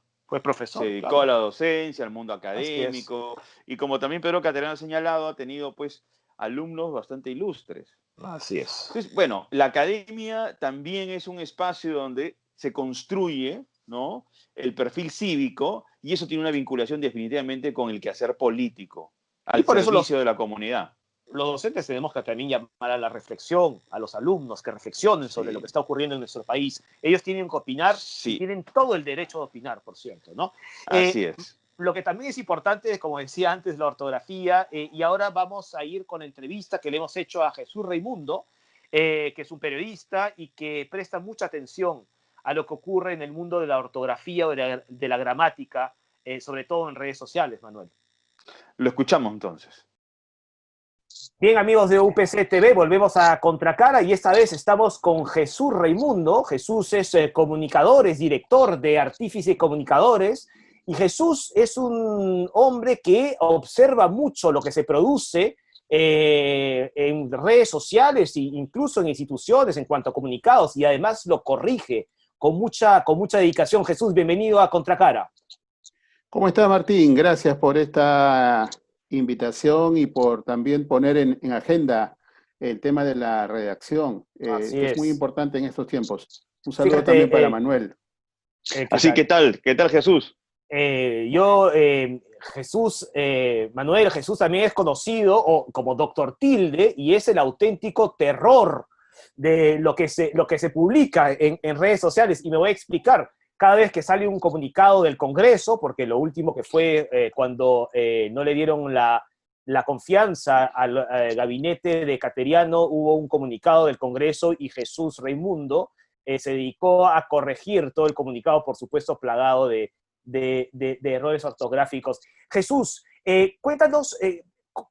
Se dedicó a la docencia, al mundo académico, y como también Pedro Cateriano ha señalado, ha tenido pues alumnos bastante ilustres. Así es. Entonces, bueno, la academia también es un espacio donde se construye, ¿no?, el perfil cívico, y eso tiene una vinculación definitivamente con el quehacer político, al servicio de la comunidad. Los docentes tenemos que también llamar a la reflexión, a los alumnos que reflexionen sobre lo que está ocurriendo en nuestro país. Ellos tienen que opinar, y tienen todo el derecho de opinar, por cierto, ¿no? Así es. Lo que también es importante, como decía antes, la ortografía, y ahora vamos a ir con la entrevista que le hemos hecho a Jesús Raimundo, que es un periodista y que presta mucha atención a lo que ocurre en el mundo de la ortografía o de la gramática, sobre todo en redes sociales, Manuel. Lo escuchamos entonces. Bien, amigos de UPC TV, volvemos a Contracara y esta vez estamos con Jesús Raimundo. Jesús es comunicador, es director de Artífice Comunicadores, y Jesús es un hombre que observa mucho lo que se produce en redes sociales e incluso en instituciones en cuanto a comunicados, y además lo corrige con mucha dedicación. Jesús, bienvenido a Contracara. ¿Cómo está, Martín? Gracias por esta invitación y por también poner en agenda el tema de la redacción, Así que es muy es. importante en estos tiempos. Un saludo Fíjate, también para Manuel. Así, ¿qué tal? ¿Qué tal, Jesús? Jesús, Manuel, Jesús también es conocido como Doctor Tilde y es el auténtico terror de lo que se publica en redes sociales. Y me voy a explicar. Cada vez que sale un comunicado del Congreso, porque lo último que fue cuando no le dieron la confianza al gabinete de Cateriano, hubo un comunicado del Congreso y Jesús Raimundo se dedicó a corregir todo el comunicado, por supuesto, plagado de errores ortográficos. Jesús, cuéntanos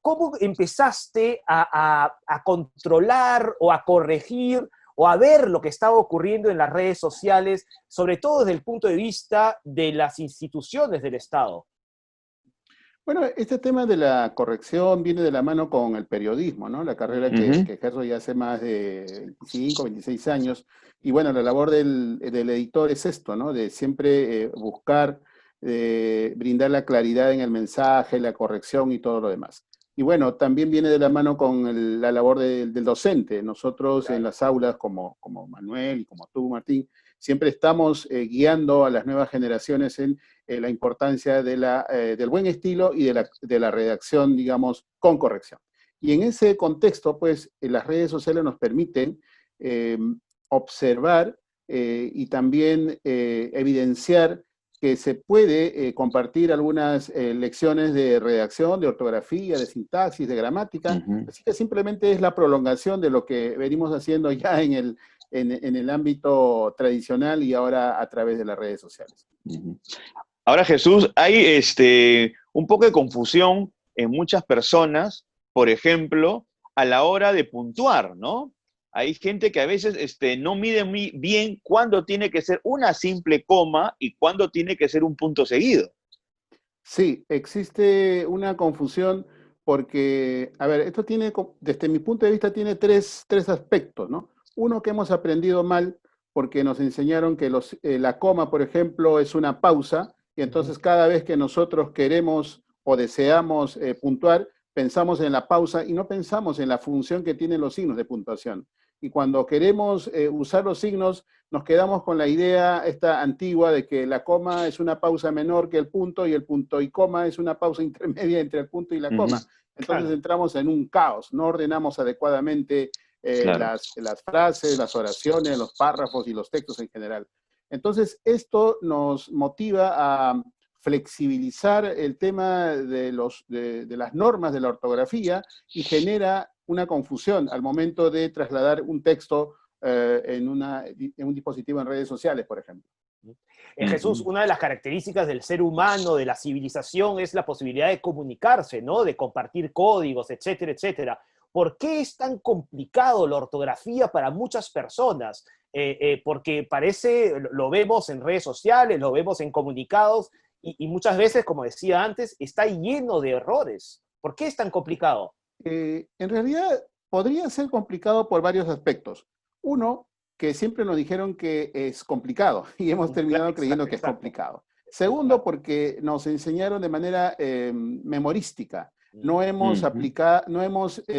cómo empezaste a controlar o a corregir o a ver lo que estaba ocurriendo en las redes sociales, sobre todo desde el punto de vista de las instituciones del Estado. Bueno, este tema de la corrección viene de la mano con el periodismo, ¿no? La carrera que ejerzo ya hace más de 25, 26 años. Y bueno, la labor del editor es esto, ¿no? De siempre buscar, brindar la claridad en el mensaje, la corrección y todo lo demás. Y bueno, también viene de la mano con la labor del docente. Nosotros en las aulas, como Manuel y como tú, Martín, siempre estamos guiando a las nuevas generaciones en la importancia del buen estilo y de la redacción, digamos, con corrección. Y en ese contexto, pues, las redes sociales nos permiten observar y también evidenciar que se puede compartir algunas lecciones de redacción, de ortografía, de sintaxis, de gramática. Así que simplemente es la prolongación de lo que venimos haciendo ya en el ámbito tradicional y ahora a través de las redes sociales. Ahora, Jesús, hay un poco de confusión en muchas personas, por ejemplo, a la hora de puntuar, ¿no? Hay gente que a veces no mide muy bien cuándo tiene que ser una simple coma y cuándo tiene que ser un punto seguido. Sí, existe una confusión porque, a ver, esto tiene, desde mi punto de vista, tiene tres aspectos, ¿no? Uno, que hemos aprendido mal porque nos enseñaron que la coma, por ejemplo, es una pausa, y entonces cada vez que nosotros queremos o deseamos puntuar, pensamos en la pausa y no pensamos en la función que tienen los signos de puntuación. Y cuando queremos usar los signos, nos quedamos con la idea esta antigua de que la coma es una pausa menor que el punto y coma es una pausa intermedia entre el punto y la coma. Entonces entramos en un caos, no ordenamos adecuadamente las frases, las oraciones, los párrafos y los textos en general. Entonces esto nos motiva a flexibilizar el tema de las normas de la ortografía y genera una confusión al momento de trasladar un texto en un dispositivo en redes sociales, por ejemplo. Jesús, una de las características del ser humano, de la civilización, es la posibilidad de comunicarse, ¿no? De compartir códigos, etcétera, etcétera. ¿Por qué es tan complicado la ortografía para muchas personas? Porque lo vemos en redes sociales, lo vemos en comunicados, y muchas veces, como decía antes, está lleno de errores. ¿Por qué es tan complicado? En realidad podría ser complicado por varios aspectos. Uno, que siempre nos dijeron que es complicado y hemos terminado creyendo que es complicado. Segundo, porque nos enseñaron de manera memorística. No hemos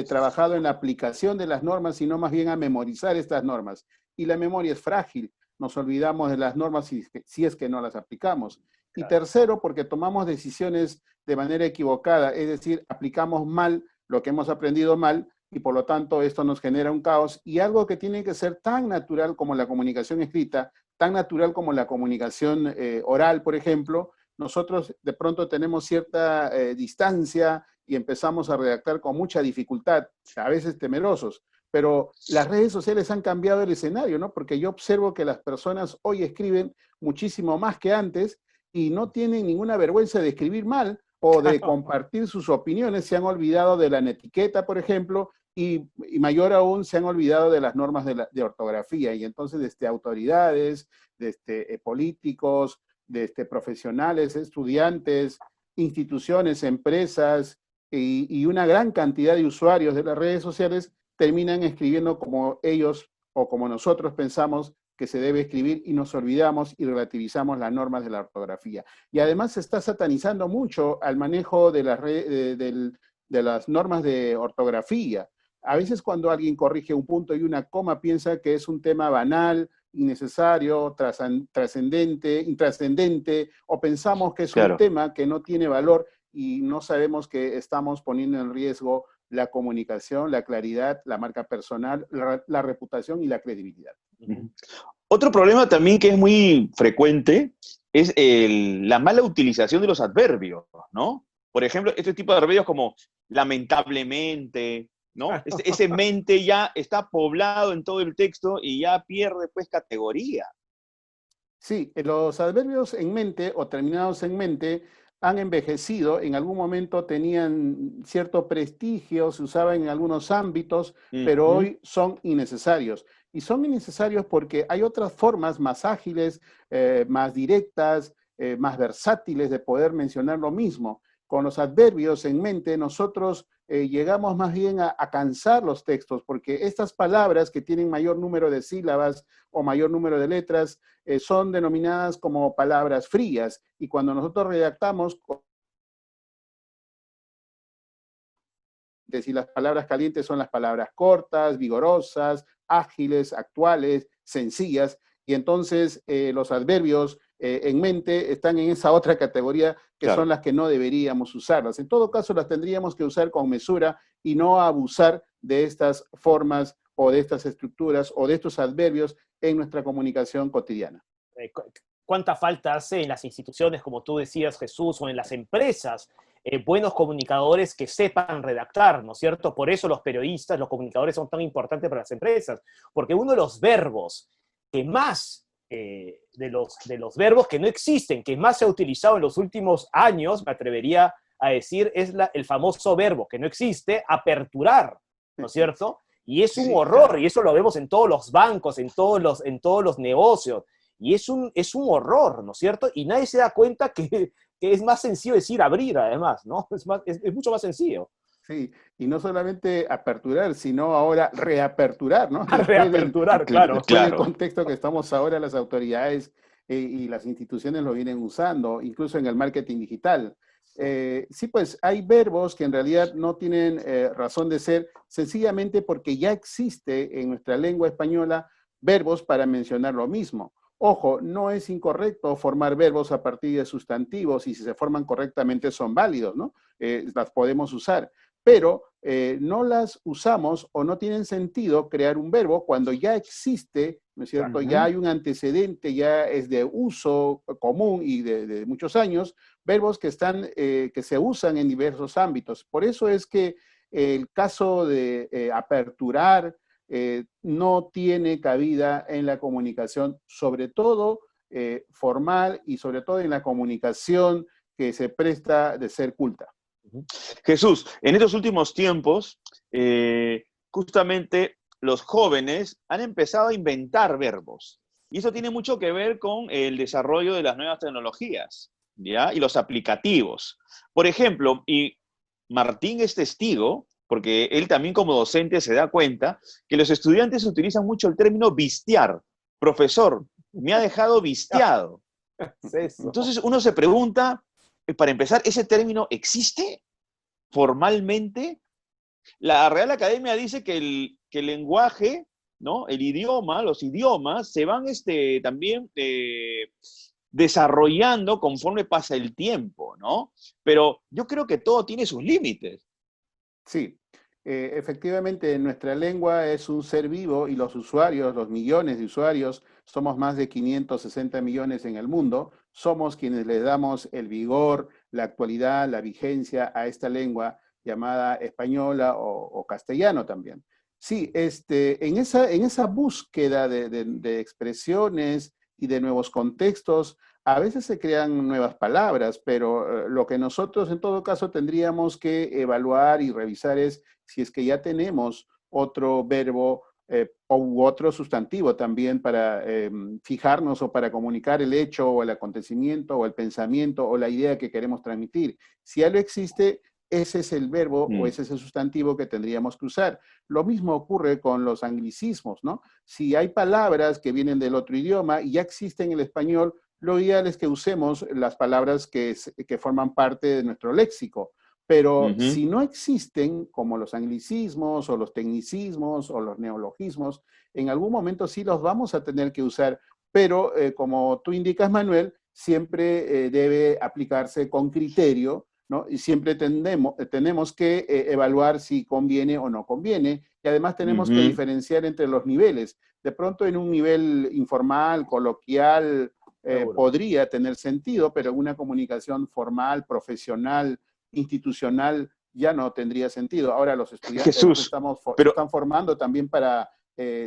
trabajado en la aplicación de las normas, sino más bien a memorizar estas normas. Y la memoria es frágil. Nos olvidamos de las normas si es que no las aplicamos. Y tercero, porque tomamos decisiones de manera equivocada, es decir, aplicamos mal lo que hemos aprendido mal, y por lo tanto esto nos genera un caos, y algo que tiene que ser tan natural como la comunicación escrita, tan natural como la comunicación oral, por ejemplo, nosotros de pronto tenemos cierta distancia y empezamos a redactar con mucha dificultad, a veces temerosos, pero las redes sociales han cambiado el escenario, ¿no? Porque yo observo que las personas hoy escriben muchísimo más que antes y no tienen ninguna vergüenza de escribir mal o de compartir sus opiniones. Se han olvidado de la netiqueta, por ejemplo, y mayor aún se han olvidado de las normas de ortografía. Y entonces autoridades, políticos, profesionales, estudiantes, instituciones, empresas y una gran cantidad de usuarios de las redes sociales terminan escribiendo como ellos o como nosotros pensamos que se debe escribir y nos olvidamos y relativizamos las normas de la ortografía. Y además se está satanizando mucho al manejo de las normas de ortografía. A veces cuando alguien corrige un punto y una coma piensa que es un tema banal, innecesario, trascendente, intrascendente, o pensamos que es un tema que no tiene valor y no sabemos que estamos poniendo en riesgo la comunicación, la claridad, la marca personal, la reputación y la credibilidad. Otro problema también que es muy frecuente es la mala utilización de los adverbios, ¿no? Por ejemplo, este tipo de adverbios como lamentablemente, ¿no? Ese mente ya está poblado en todo el texto y ya pierde, pues, categoría. Sí, los adverbios en mente o terminados en mente han envejecido, en algún momento tenían cierto prestigio, se usaban en algunos ámbitos, pero hoy son innecesarios. Y son innecesarios porque hay otras formas más ágiles, más directas, más versátiles de poder mencionar lo mismo. Con los adverbios en mente, nosotros llegamos más bien a cansar los textos, porque estas palabras que tienen mayor número de sílabas o mayor número de letras son denominadas como palabras frías, y cuando nosotros redactamos, si las palabras calientes son las palabras cortas, vigorosas, ágiles, actuales, sencillas, y entonces los adverbios en mente están en esa otra categoría que son las que no deberíamos usarlas. En todo caso, las tendríamos que usar con mesura y no abusar de estas formas o de estas estructuras o de estos adverbios en nuestra comunicación cotidiana. ¿Cuánta falta hace en las instituciones, como tú decías, Jesús, o en las empresas? Buenos comunicadores que sepan redactar, ¿no es cierto? Por eso los periodistas, los comunicadores son tan importantes para las empresas, porque uno de los verbos que más, de los verbos que no existen, que más se ha utilizado en los últimos años, me atrevería a decir, es el famoso verbo que no existe, aperturar, ¿no es cierto? Y es un horror, y eso lo vemos en todos los bancos, en todos los negocios, y es un horror, ¿no es cierto? Y nadie se da cuenta que es más sencillo decir abrir, además, ¿no? Es mucho más sencillo. Sí, y no solamente aperturar, sino ahora reaperturar, ¿no? Reaperturar, claro. Después del contexto que estamos ahora, las autoridades y las instituciones lo vienen usando, incluso en el marketing digital. Sí, pues hay verbos que en realidad no tienen razón de ser, sencillamente porque ya existe en nuestra lengua española verbos para mencionar lo mismo. Ojo, no es incorrecto formar verbos a partir de sustantivos, y si se forman correctamente son válidos, ¿no? Las podemos usar, pero no las usamos o no tienen sentido crear un verbo cuando ya existe, ¿no es cierto? Ya hay un antecedente, ya es de uso común y de muchos años, verbos que se usan en diversos ámbitos. Por eso es que el caso de aperturar, no tiene cabida en la comunicación, sobre todo formal y sobre todo en la comunicación que se presta de ser culta. Jesús, en estos últimos tiempos, justamente los jóvenes han empezado a inventar verbos. Y eso tiene mucho que ver con el desarrollo de las nuevas tecnologías, ¿ya? Y los aplicativos. Por ejemplo, y Martín es testigo, porque él también como docente se da cuenta que los estudiantes utilizan mucho el término vistear. Profesor, me ha dejado visteado. Entonces uno se pregunta, para empezar, ¿ese término existe formalmente? La Real Academia dice que el lenguaje, ¿no? El idioma, los idiomas se van también desarrollando conforme pasa el tiempo, ¿no? Pero yo creo que todo tiene sus límites. Sí, efectivamente nuestra lengua es un ser vivo y los usuarios, los millones de usuarios, somos más de 560 millones en el mundo, somos quienes le damos el vigor, la actualidad, la vigencia a esta lengua llamada española o castellano también. Sí, en esa búsqueda de expresiones y de nuevos contextos, a veces se crean nuevas palabras, pero lo que nosotros en todo caso tendríamos que evaluar y revisar es si es que ya tenemos otro verbo u otro sustantivo también para fijarnos o para comunicar el hecho o el acontecimiento o el pensamiento o la idea que queremos transmitir. Si ya lo existe, ese es el verbo o ese es el sustantivo que tendríamos que usar. Lo mismo ocurre con los anglicismos, ¿no? Si hay palabras que vienen del otro idioma y ya existen en el español, lo ideal es que usemos las palabras que forman parte de nuestro léxico. Pero si no existen, como los anglicismos o los tecnicismos o los neologismos, en algún momento sí los vamos a tener que usar, pero como tú indicas, Manuel, siempre debe aplicarse con criterio, ¿no? Y siempre tenemos que evaluar si conviene o no conviene, y además tenemos que diferenciar entre los niveles. De pronto en un nivel informal, coloquial, podría tener sentido, pero en una comunicación formal, profesional, institucional, ya no tendría sentido. Ahora los estudiantes están formando también para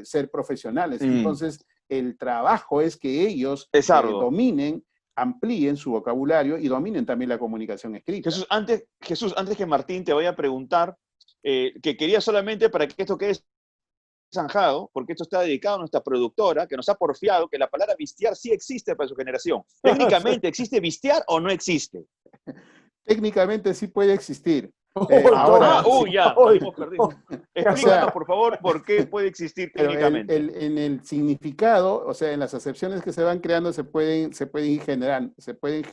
ser profesionales. Entonces, el trabajo es que ellos dominen, amplíen su vocabulario y dominen también la comunicación escrita. Jesús, antes que Martín te vaya a preguntar, que quería solamente para que esto quede zanjado, porque esto está dedicado a nuestra productora, que nos ha porfiado que la palabra vistear sí existe para su generación. ¿Técnicamente existe vistear o no existe? Técnicamente sí puede existir. Ahora, ya, hemos perdido. Explícanos, por favor, por qué puede existir técnicamente. En el significado, o sea, en las acepciones que se van creando, se pueden ir generando, se pueden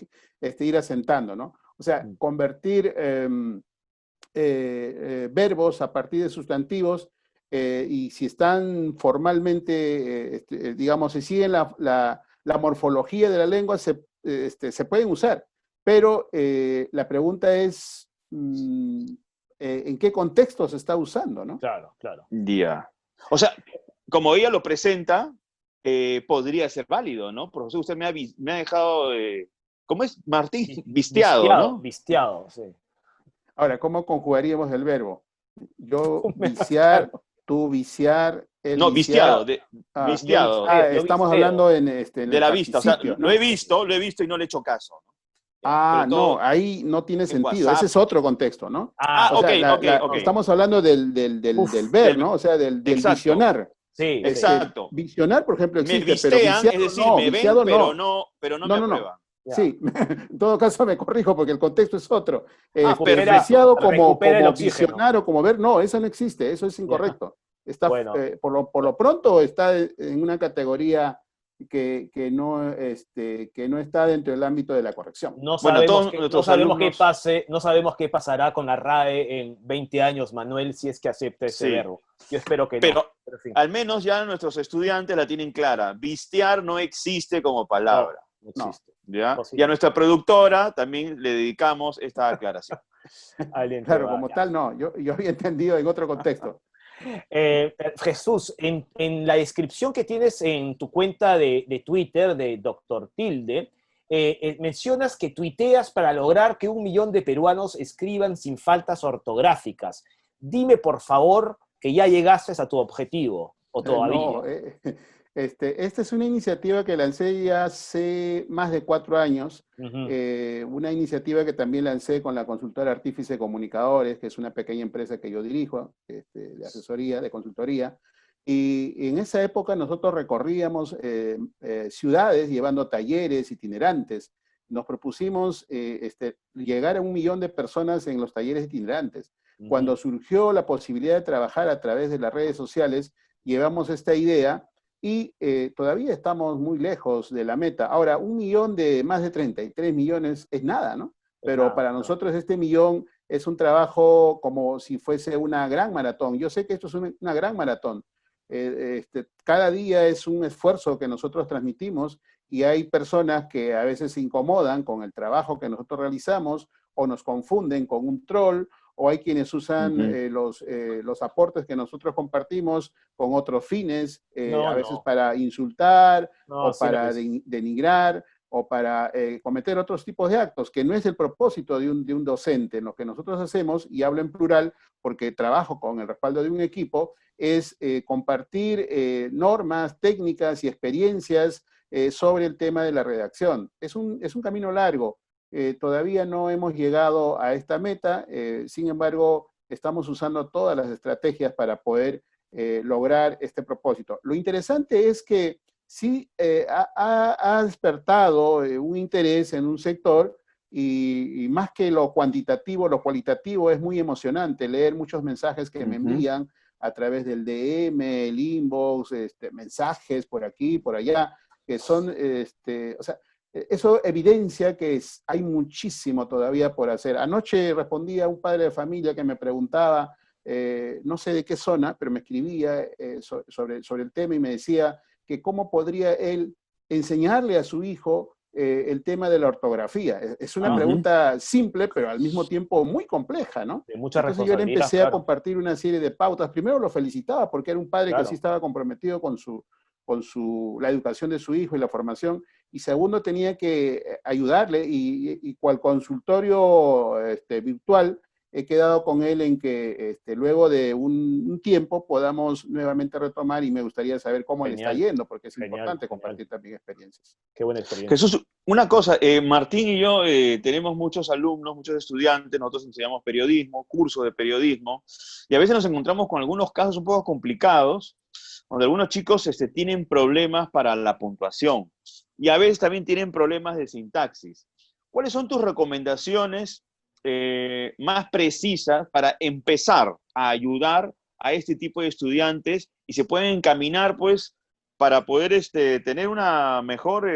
ir asentando, ¿no? O sea, convertir verbos a partir de sustantivos, y si están formalmente, digamos, si siguen la morfología de la lengua, se pueden usar. Pero la pregunta es, ¿en qué contexto se está usando, no? Claro, claro. Ya. O sea, como ella lo presenta, podría ser válido, ¿no? Profesor, usted me ha dejado, ¿cómo es, Martín? Visteado, ¿no? Visteado, sí. Ahora, ¿cómo conjugaríamos el verbo? Yo viciar, tú viciar, él no, viciado. Visteado. Estamos hablando en de la vista. O sea, ¿no? Lo he visto y no le he hecho caso, ¿no? No, ahí no tiene sentido. WhatsApp. Ese es otro contexto, ¿no? Ok. Estamos hablando del ver, ¿no? O sea, del visionar. Sí, exacto. Visionar, por ejemplo, existe, me vistean, pero es decir, me ven, pero no me aprueban. Sí, en todo caso me corrijo porque el contexto es otro. Viciado como visionar o como ver, no, eso no existe, eso es incorrecto. Está, por lo pronto está en una categoría que no está dentro del ámbito de la corrección. No sabemos qué pasará con la RAE en 20 años, Manuel, si es que acepta ese verbo. Yo espero que no. Pero al menos ya nuestros estudiantes la tienen clara. Vistear no existe como palabra. No existe. ¿Ya? Y a nuestra productora también le dedicamos esta aclaración. Claro, como tal no. Yo había entendido en otro contexto. Jesús, en la descripción que tienes en tu cuenta de Twitter de Dr. Tilde, mencionas que tuiteas para lograr que 1 millón de peruanos escriban sin faltas ortográficas. Dime, por favor, que ya llegaste a tu objetivo, o todavía. Esta es una iniciativa que lancé ya hace más de 4 años, una iniciativa que también lancé con la consultora Artífice Comunicadores, que es una pequeña empresa que yo dirijo, de asesoría, de consultoría, y en esa época nosotros recorríamos ciudades llevando talleres itinerantes. Nos propusimos llegar a 1 millón de personas en los talleres itinerantes. Cuando surgió la posibilidad de trabajar a través de las redes sociales, llevamos esta idea y todavía estamos muy lejos de la meta. Ahora, 1 millón de más de 33 millones es nada, ¿no? Pero para nosotros este millón es un trabajo como si fuese una gran maratón. Yo sé que esto es una gran maratón. Cada día es un esfuerzo que nosotros transmitimos y hay personas que a veces se incomodan con el trabajo que nosotros realizamos o nos confunden con un troll, o hay quienes usan los aportes que nosotros compartimos con otros fines, a veces para insultar, o para denigrar, o para cometer otros tipos de actos, que no es el propósito de un docente. Lo que nosotros hacemos, y hablo en plural porque trabajo con el respaldo de un equipo, es compartir normas, técnicas y experiencias sobre el tema de la redacción. Es un camino largo. Todavía no hemos llegado a esta meta, sin embargo, estamos usando todas las estrategias para poder lograr este propósito. Lo interesante es que sí ha despertado un interés en un sector y más que lo cuantitativo, lo cualitativo es muy emocionante, leer muchos mensajes que me envían a través del DM, el inbox, mensajes por aquí, por allá, que son, o sea, eso evidencia que hay muchísimo todavía por hacer. Anoche respondí a un padre de familia que me preguntaba, no sé de qué zona, pero me escribía sobre el tema y me decía que cómo podría él enseñarle a su hijo el tema de la ortografía. Es una pregunta simple, pero al mismo tiempo muy compleja, ¿no? De mucha Entonces yo le responsabilidad, empecé a claro. compartir una serie de pautas. Primero lo felicitaba porque era un padre que sí estaba comprometido con la educación de su hijo y la formación. Y segundo, tenía que ayudarle y cual consultorio virtual, he quedado con él en que luego de un tiempo podamos nuevamente retomar y me gustaría saber cómo le está yendo, porque es importante compartir también experiencias. Qué buena experiencia. Jesús, una cosa, Martín y yo tenemos muchos alumnos, muchos estudiantes, nosotros enseñamos periodismo, cursos de periodismo, y a veces nos encontramos con algunos casos un poco complicados, donde algunos chicos tienen problemas para la puntuación, y a veces también tienen problemas de sintaxis. ¿Cuáles son tus recomendaciones más precisas para empezar a ayudar a este tipo de estudiantes y se pueden encaminar, pues, para poder tener una mejor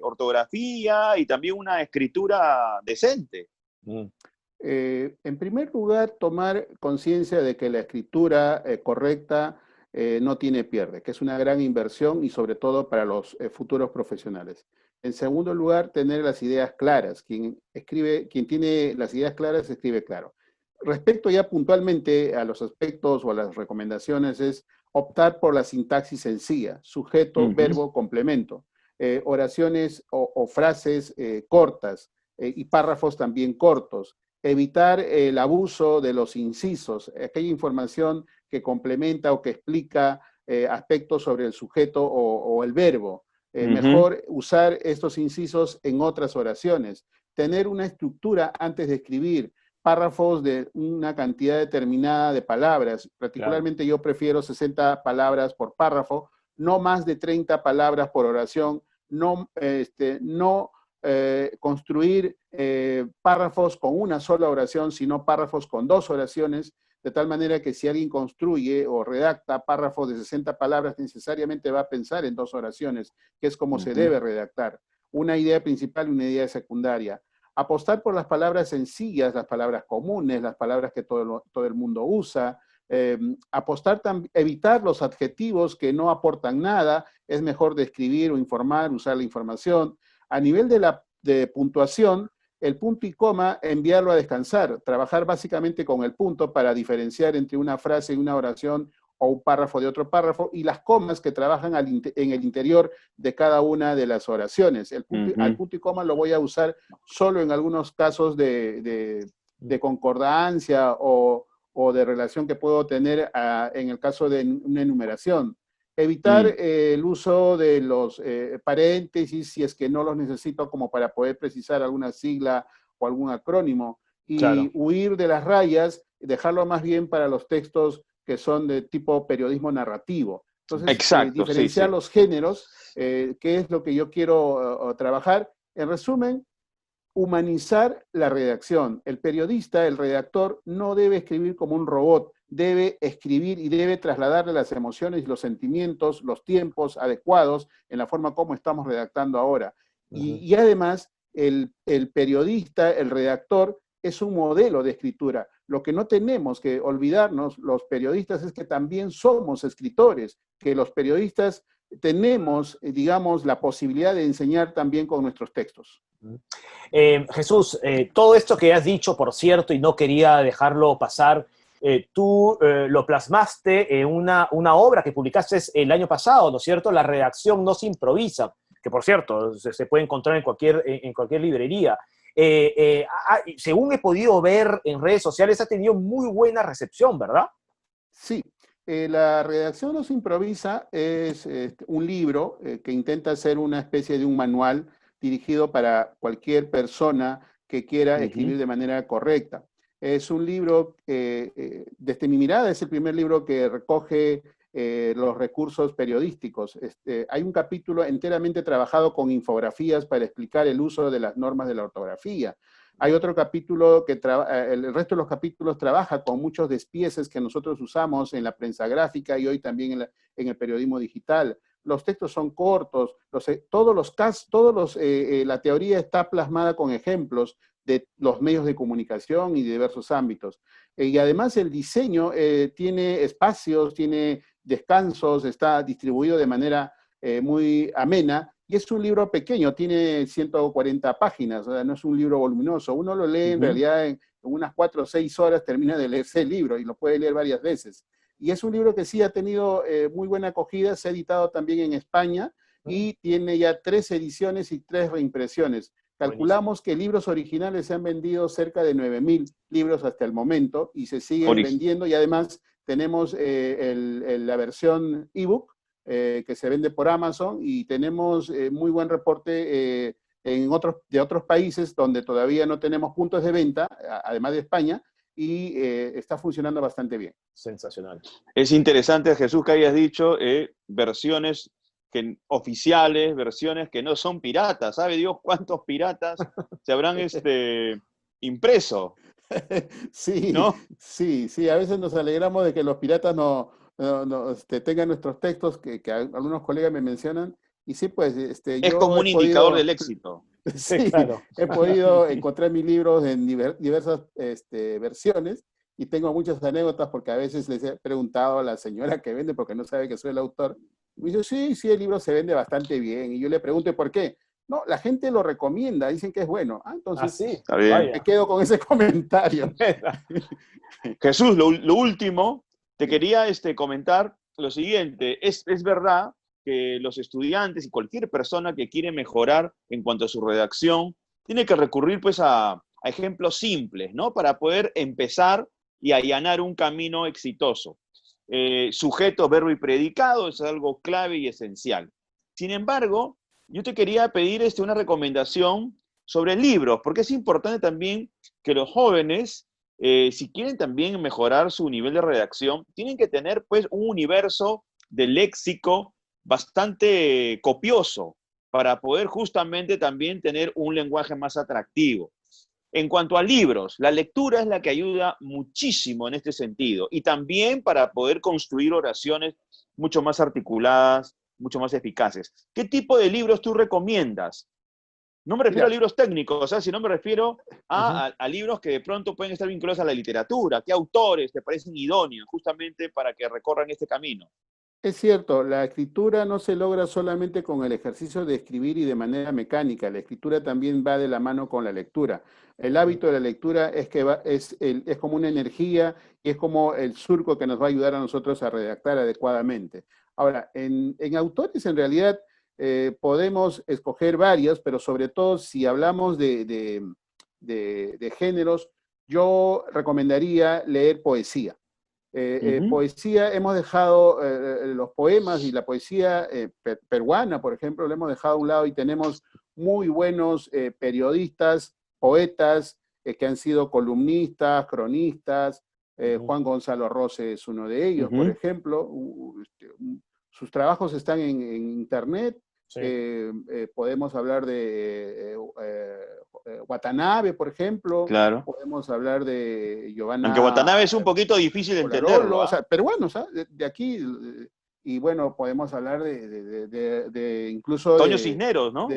ortografía y también una escritura decente? En primer lugar, tomar conciencia de que la escritura correcta no tiene pierde, que es una gran inversión y sobre todo para los futuros profesionales. En segundo lugar, tener las ideas claras. Quien tiene las ideas claras, escribe claro. Respecto ya puntualmente a los aspectos o a las recomendaciones, es optar por la sintaxis sencilla, sujeto, verbo, complemento. Oraciones o frases cortas y párrafos también cortos. Evitar el abuso de los incisos, aquella información que complementa o que explica aspectos sobre el sujeto o el verbo. Mejor usar estos incisos en otras oraciones. Tener una estructura antes de escribir, párrafos de una cantidad determinada de palabras. Particularmente yo prefiero 60 palabras por párrafo, no más de 30 palabras por oración, no construir párrafos con una sola oración, sino párrafos con 2 oraciones, de tal manera que si alguien construye o redacta párrafos de 60 palabras, necesariamente va a pensar en 2 oraciones, que es como se debe redactar. Una idea principal y una idea secundaria. Apostar por las palabras sencillas, las palabras comunes, las palabras que todo el mundo usa. Evitar los adjetivos que no aportan nada, es mejor describir o informar, usar la información. A nivel de puntuación, el punto y coma, enviarlo a descansar, trabajar básicamente con el punto para diferenciar entre una frase y una oración o un párrafo de otro párrafo, y las comas que trabajan en el interior de cada una de las oraciones. Al punto y coma lo voy a usar solo en algunos casos de concordancia o de relación que puedo tener en el caso de una enumeración. Evitar el uso de los paréntesis si es que no los necesito como para poder precisar alguna sigla o algún acrónimo. Y huir de las rayas, dejarlo más bien para los textos que son de tipo periodismo narrativo. Entonces, diferenciar los géneros, qué es lo que yo quiero trabajar. En resumen, humanizar la redacción. El periodista, el redactor, no debe escribir como un robot, debe escribir y debe trasladarle las emociones y los sentimientos, los tiempos adecuados en la forma como estamos redactando ahora. Y además, el periodista, el redactor, es un modelo de escritura. Lo que no tenemos que olvidarnos, los periodistas, es que también somos escritores, que los periodistas tenemos, digamos, la posibilidad de enseñar también con nuestros textos. Jesús, todo esto que has dicho, por cierto, y no quería dejarlo pasar, tú lo plasmaste en una obra que publicaste el año pasado, ¿no es cierto? La redacción no se improvisa, que por cierto, se puede encontrar en cualquier librería. Según he podido ver en redes sociales, ha tenido muy buena recepción, ¿verdad? Sí. La redacción no se improvisa es un libro que intenta ser una especie de un manual dirigido para cualquier persona que quiera escribir de manera correcta. Es un libro, desde mi mirada, es el primer libro que recoge los recursos periodísticos. Hay un capítulo enteramente trabajado con infografías para explicar el uso de las normas de la ortografía. Hay otro capítulo que el resto de los capítulos trabaja con muchos despieces que nosotros usamos en la prensa gráfica y hoy también en el periodismo digital. Los textos son cortos, la teoría está plasmada con ejemplos de los medios de comunicación y de diversos ámbitos. Y además el diseño tiene espacios, tiene descansos, está distribuido de manera muy amena, y es un libro pequeño, tiene 140 páginas, o sea, no es un libro voluminoso. Uno lo lee en realidad en unas 4 o 6 horas, termina de leerse el libro y lo puede leer varias veces. Y es un libro que sí ha tenido muy buena acogida, se ha editado también en España y tiene ya 3 ediciones y 3 reimpresiones. Calculamos que libros originales se han vendido cerca de 9.000 libros hasta el momento y se siguen vendiendo, y además tenemos la versión ebook que se vende por Amazon, y tenemos muy buen reporte de otros países donde todavía no tenemos puntos de venta, además de España, y está funcionando bastante bien. Sensacional. Es interesante, Jesús, que hayas dicho versiones oficiales, versiones que no son piratas. ¿Sabe Dios cuántos piratas se habrán impreso? Sí, ¿no? sí, a veces nos alegramos de que los piratas no tengan nuestros textos, que algunos colegas me mencionan, y sí, pues Es yo como un he indicador podido, del éxito. sí, claro. he podido encontrar mis libros en diversas versiones, y tengo muchas anécdotas porque a veces les he preguntado a la señora que vende, porque no sabe que soy el autor, y me dice, sí, el libro se vende bastante bien, y yo le pregunto, ¿por qué? No, la gente lo recomienda, dicen que es bueno. Entonces, sí, está bien. me quedo con ese comentario. Jesús, lo último, te quería comentar lo siguiente. Es verdad que los estudiantes y cualquier persona que quiere mejorar en cuanto a su redacción tiene que recurrir pues a ejemplos simples, ¿no? Para poder empezar y allanar un camino exitoso. Sujeto, verbo y predicado es algo clave y esencial. Sin embargo, yo te quería pedir una recomendación sobre libros, porque es importante también que los jóvenes, si quieren también mejorar su nivel de redacción, tienen que tener pues un universo de léxico bastante copioso para poder justamente también tener un lenguaje más atractivo. En cuanto a libros, la lectura es la que ayuda muchísimo en este sentido, y también para poder construir oraciones mucho más articuladas, mucho más eficaces. ¿Qué tipo de libros tú recomiendas? No me refiero a libros técnicos, sino me refiero a libros que de pronto pueden estar vinculados a la literatura. ¿Qué autores te parecen idóneos justamente para que recorran este camino? Es cierto, la escritura no se logra solamente con el ejercicio de escribir y de manera mecánica. La escritura también va de la mano con la lectura. El hábito de la lectura es como una energía, y es como el surco que nos va a ayudar a nosotros a redactar adecuadamente. Ahora, en autores en realidad podemos escoger varios, pero sobre todo si hablamos de géneros, yo recomendaría leer poesía. Poesía, hemos dejado los poemas y la poesía peruana, por ejemplo, lo hemos dejado a un lado, y tenemos muy buenos periodistas, poetas, que han sido columnistas, cronistas. Juan Gonzalo Rose es uno de ellos, por ejemplo. Sus trabajos están en internet. Sí. Podemos hablar de Watanabe, por ejemplo. Claro. Podemos hablar de Giovanna. Aunque Watanabe es un poquito difícil de entenderlo. O sea, peruanos, de aquí. Y bueno, podemos hablar de incluso Toño Cisneros, ¿no?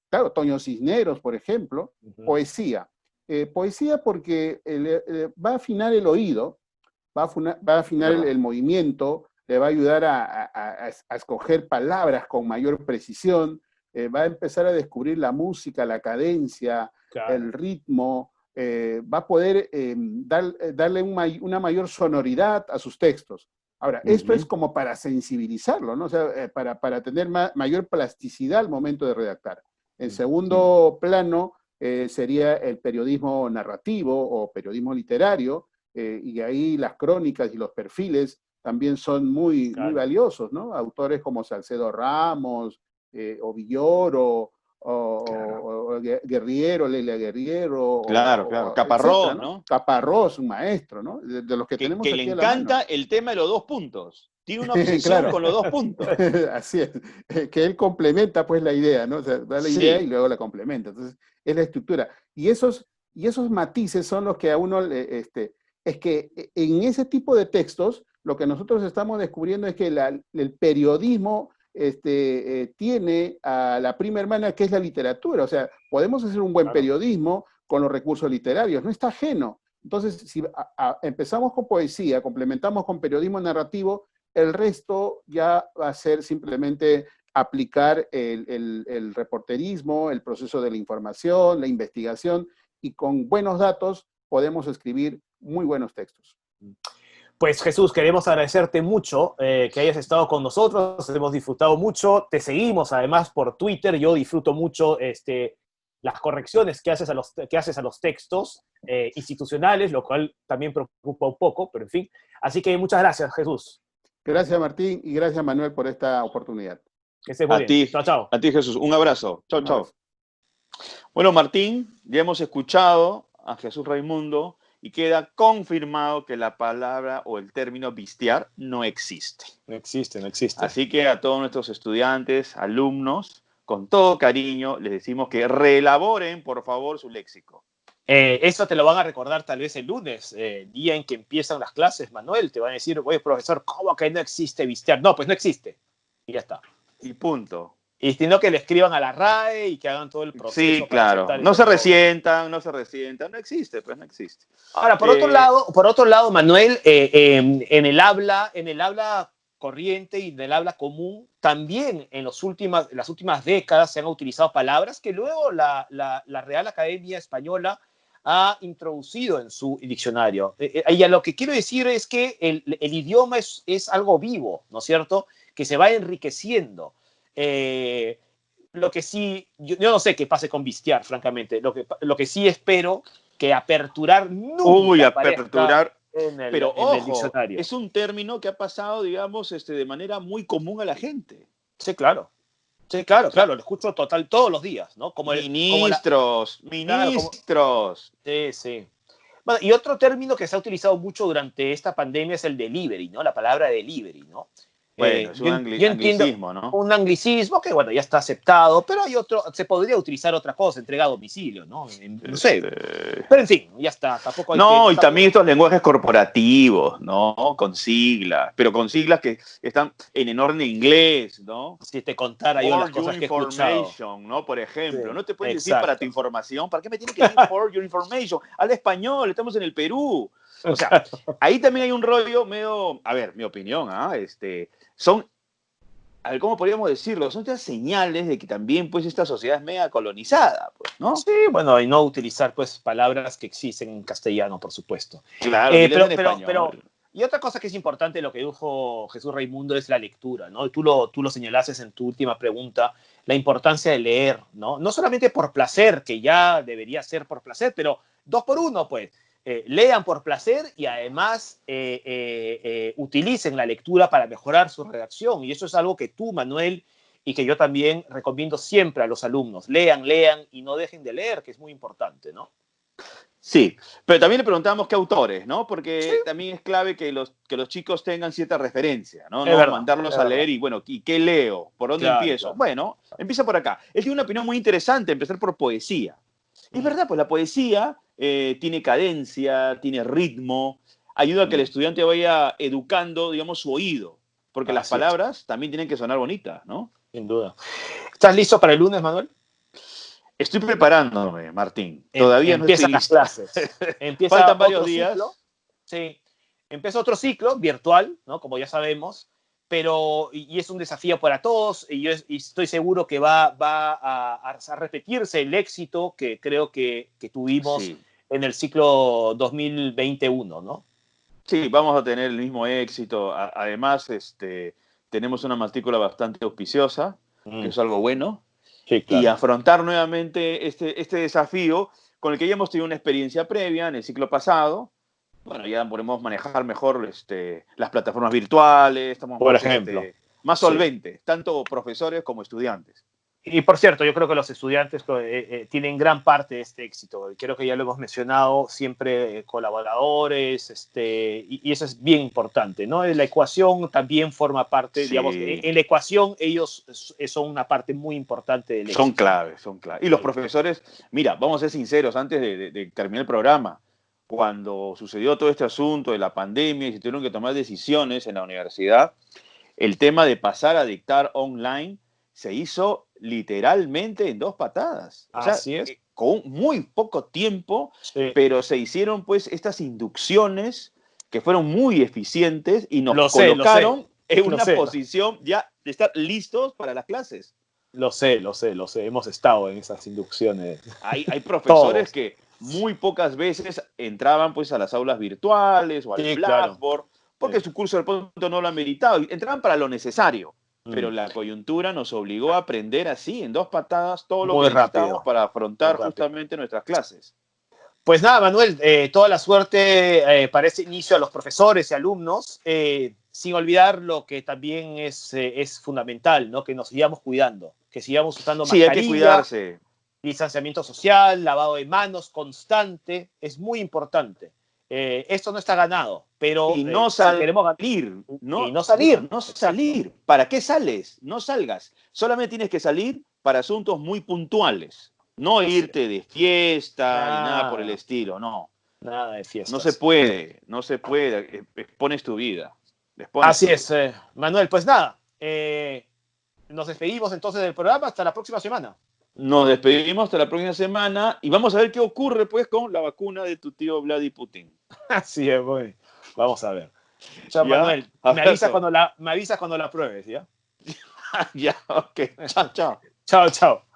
Claro, Toño Cisneros, por ejemplo. Poesía. Poesía porque va a afinar el oído, va a afinar el movimiento, le va a ayudar a escoger palabras con mayor precisión, va a empezar a descubrir la música, la cadencia, el ritmo, va a poder darle una mayor sonoridad a sus textos. Ahora, esto es como para sensibilizarlo, ¿no? O sea, para tener mayor plasticidad al momento de redactar. En segundo plano sería el periodismo narrativo o periodismo literario, y ahí las crónicas y los perfiles también son muy valiosos, ¿no? Autores como Salcedo Ramos, o Villoro, o, o Guerriero, Leila Guerriero, Claro, claro. Caparrós, etcétera, ¿no? Caparrós, un maestro, ¿no? De los que tenemos Que le aquí a la mano. encanta el tema de los 2 puntos. Tiene una obsesión Claro. con los 2 puntos. Así es, que él complementa pues la idea, ¿no? O sea, da la idea y luego la complementa. Entonces, es la estructura. Y esos matices son los que a uno, es que en ese tipo de textos, lo que nosotros estamos descubriendo es que el periodismo tiene a la prima hermana que es la literatura. O sea, podemos hacer un buen periodismo con los recursos literarios, no está ajeno. Entonces, si empezamos con poesía, complementamos con periodismo narrativo, el resto ya va a ser simplemente aplicar el reporterismo, el proceso de la información, la investigación, y con buenos datos podemos escribir muy buenos textos. Pues Jesús, queremos agradecerte mucho que hayas estado con nosotros, hemos disfrutado mucho, te seguimos además por Twitter, yo disfruto mucho las correcciones que haces a los textos institucionales, lo cual también preocupa un poco, pero en fin. Así que muchas gracias, Jesús. Gracias, Martín, y gracias, Manuel, por esta oportunidad. Que estés muy bien. Chao, chao. A ti, Jesús. Un abrazo. Chao, chao. Bueno, Martín, ya hemos escuchado a Jesús Raimundo y queda confirmado que la palabra o el término vistear no existe. No existe, no existe. Así que a todos nuestros estudiantes, alumnos, con todo cariño, les decimos que reelaboren, por favor, su léxico. Eso te lo van a recordar tal vez el lunes, día en que empiezan las clases, Manuel. Te van a decir, oye, profesor, ¿cómo que no existe vistear? No, pues no existe. Y ya está. Y punto. Y sino que le escriban a la RAE y que hagan todo el proceso. Sí, claro. No se resientan, no existe, pues no existe. Ahora, por otro lado, Manuel, en el habla corriente y en el habla común, también en las últimas décadas se han utilizado palabras que luego la Real Academia Española ha introducido en su diccionario. Y a lo que quiero decir es que el idioma es algo vivo, ¿no es cierto?, que se va enriqueciendo. Lo que sí, yo no sé qué pase con vistear, francamente. Lo que sí espero que aperturar nunca aperturar. En el diccionario. Es un término que ha pasado, digamos, de manera muy común a la gente. Sí, claro. Sí, claro, lo escucho todos los días, ¿no? Ministros. Sí, sí. Bueno, y otro término que se ha utilizado mucho durante esta pandemia es el delivery, ¿no? La palabra delivery, ¿no? Bueno, es un anglicismo, ¿no? Un anglicismo que, bueno, ya está aceptado, pero hay se podría utilizar otra cosa, entrega a domicilio, ¿no? No sé. Pero, en fin, ya está. Tampoco hay también estos lenguajes corporativos, ¿no? Con siglas, pero con siglas que están en orden inglés, ¿no? Si te contara yo las cosas que he escuchado. ¿no? Por ejemplo, sí, no te pueden decir para tu información. ¿Para qué me tiene que decir for your information? Habla español, estamos en el Perú. O sea, ahí también hay un rollo medio, a ver, mi opinión, son, a ver, ¿cómo podríamos decirlo? Son estas señales de que también, pues, esta sociedad es media colonizada, pues, ¿no? Sí, bueno, y no utilizar, pues, palabras que existen en castellano, por supuesto. Claro, pero y otra cosa que es importante, lo que dijo Jesús Raimundo, es la lectura, ¿no? Y tú lo señalaste en tu última pregunta, la importancia de leer, ¿no? No solamente por placer, que ya debería ser por placer, pero 2 por 1, pues. Lean por placer y además utilicen la lectura para mejorar su redacción. Y eso es algo que tú, Manuel, y que yo también recomiendo siempre a los alumnos. Lean y no dejen de leer, que es muy importante, ¿no? Sí, pero también le preguntamos qué autores, ¿no? Porque también es clave que los chicos tengan cierta referencia, ¿no? No mandarlos a leer y, bueno, ¿y qué leo? ¿Por dónde empiezo? Claro. Bueno, empieza por acá. Él tiene una opinión muy interesante, empezar por poesía. Es verdad, pues la poesía tiene cadencia, tiene ritmo, ayuda a que el estudiante vaya educando, digamos, su oído, porque las palabras también tienen que sonar bonitas, ¿no? Sin duda. ¿Estás listo para el lunes, Manuel? Estoy preparándome, Martín. Todavía no estoy listo. Las clases. Faltan varios días. Sí. Empieza otro ciclo virtual, ¿no? Como ya sabemos, pero y es un desafío para todos y estoy seguro que va a repetirse el éxito que creo que tuvimos en el ciclo 2021, ¿no? Sí, vamos a tener el mismo éxito. Además, tenemos una matrícula bastante auspiciosa, que es algo bueno. Sí, claro. Y afrontar nuevamente este desafío con el que ya hemos tenido una experiencia previa en el ciclo pasado. Bueno, ya podemos manejar mejor las plataformas virtuales, estamos por ejemplo, más solventes, tanto profesores como estudiantes. Y por cierto, yo creo que los estudiantes tienen gran parte de este éxito. Creo que ya lo hemos mencionado, siempre colaboradores, y eso es bien importante, ¿no? La ecuación también forma parte, Sí. digamos, en la ecuación ellos son una parte muy importante del éxito. Son claves, son claves. Y los profesores, mira, vamos a ser sinceros, antes de terminar el programa, cuando sucedió todo este asunto de la pandemia y se tuvieron que tomar decisiones en la universidad, el tema de pasar a dictar online se hizo literalmente en 2 patadas. O sea, Así es. con muy poco tiempo, Sí. pero se hicieron pues estas inducciones que fueron muy eficientes y nos Lo sé, colocaron en Lo una sé. posición ya de estar listos para las clases. Lo sé. Hemos estado en esas inducciones. Hay profesores Todos. que muy pocas veces entraban pues a las aulas virtuales o al Sí, claro. Blackboard, porque Sí. su curso de pronto no lo ameritaba. Entraban para lo necesario. Pero la coyuntura nos obligó a aprender así, en 2 patadas, todo lo Muy que necesitábamos rápido. para afrontar Muy rápido. justamente nuestras clases. Pues nada, Manuel, toda la suerte para ese inicio a los profesores y alumnos, sin olvidar lo que también es fundamental, ¿no? Que nos sigamos cuidando, que sigamos usando Sí, hay que mascarilla, cuidarse. distanciamiento social, lavado de manos constante, es muy importante. Esto no está ganado, pero Y no si queremos ganar, salir. y no salir. No salir. ¿Para qué sales? No salgas. Solamente tienes que salir para asuntos muy puntuales. No irte de fiesta ni nada por el estilo, no. Nada de fiestas. No se puede, no se puede. Expones tu vida. Así es, Manuel. Pues nada, nos despedimos entonces del programa. Hasta la próxima semana. Nos despedimos hasta la próxima semana y vamos a ver qué ocurre pues con la vacuna de tu tío Vladimir Putin. Así es, muy. Vamos a ver. Chao, ¿Ya? Manuel. Me avisas cuando la pruebes, ¿ya? Ya, ok. Chao, chao. Chao, chao.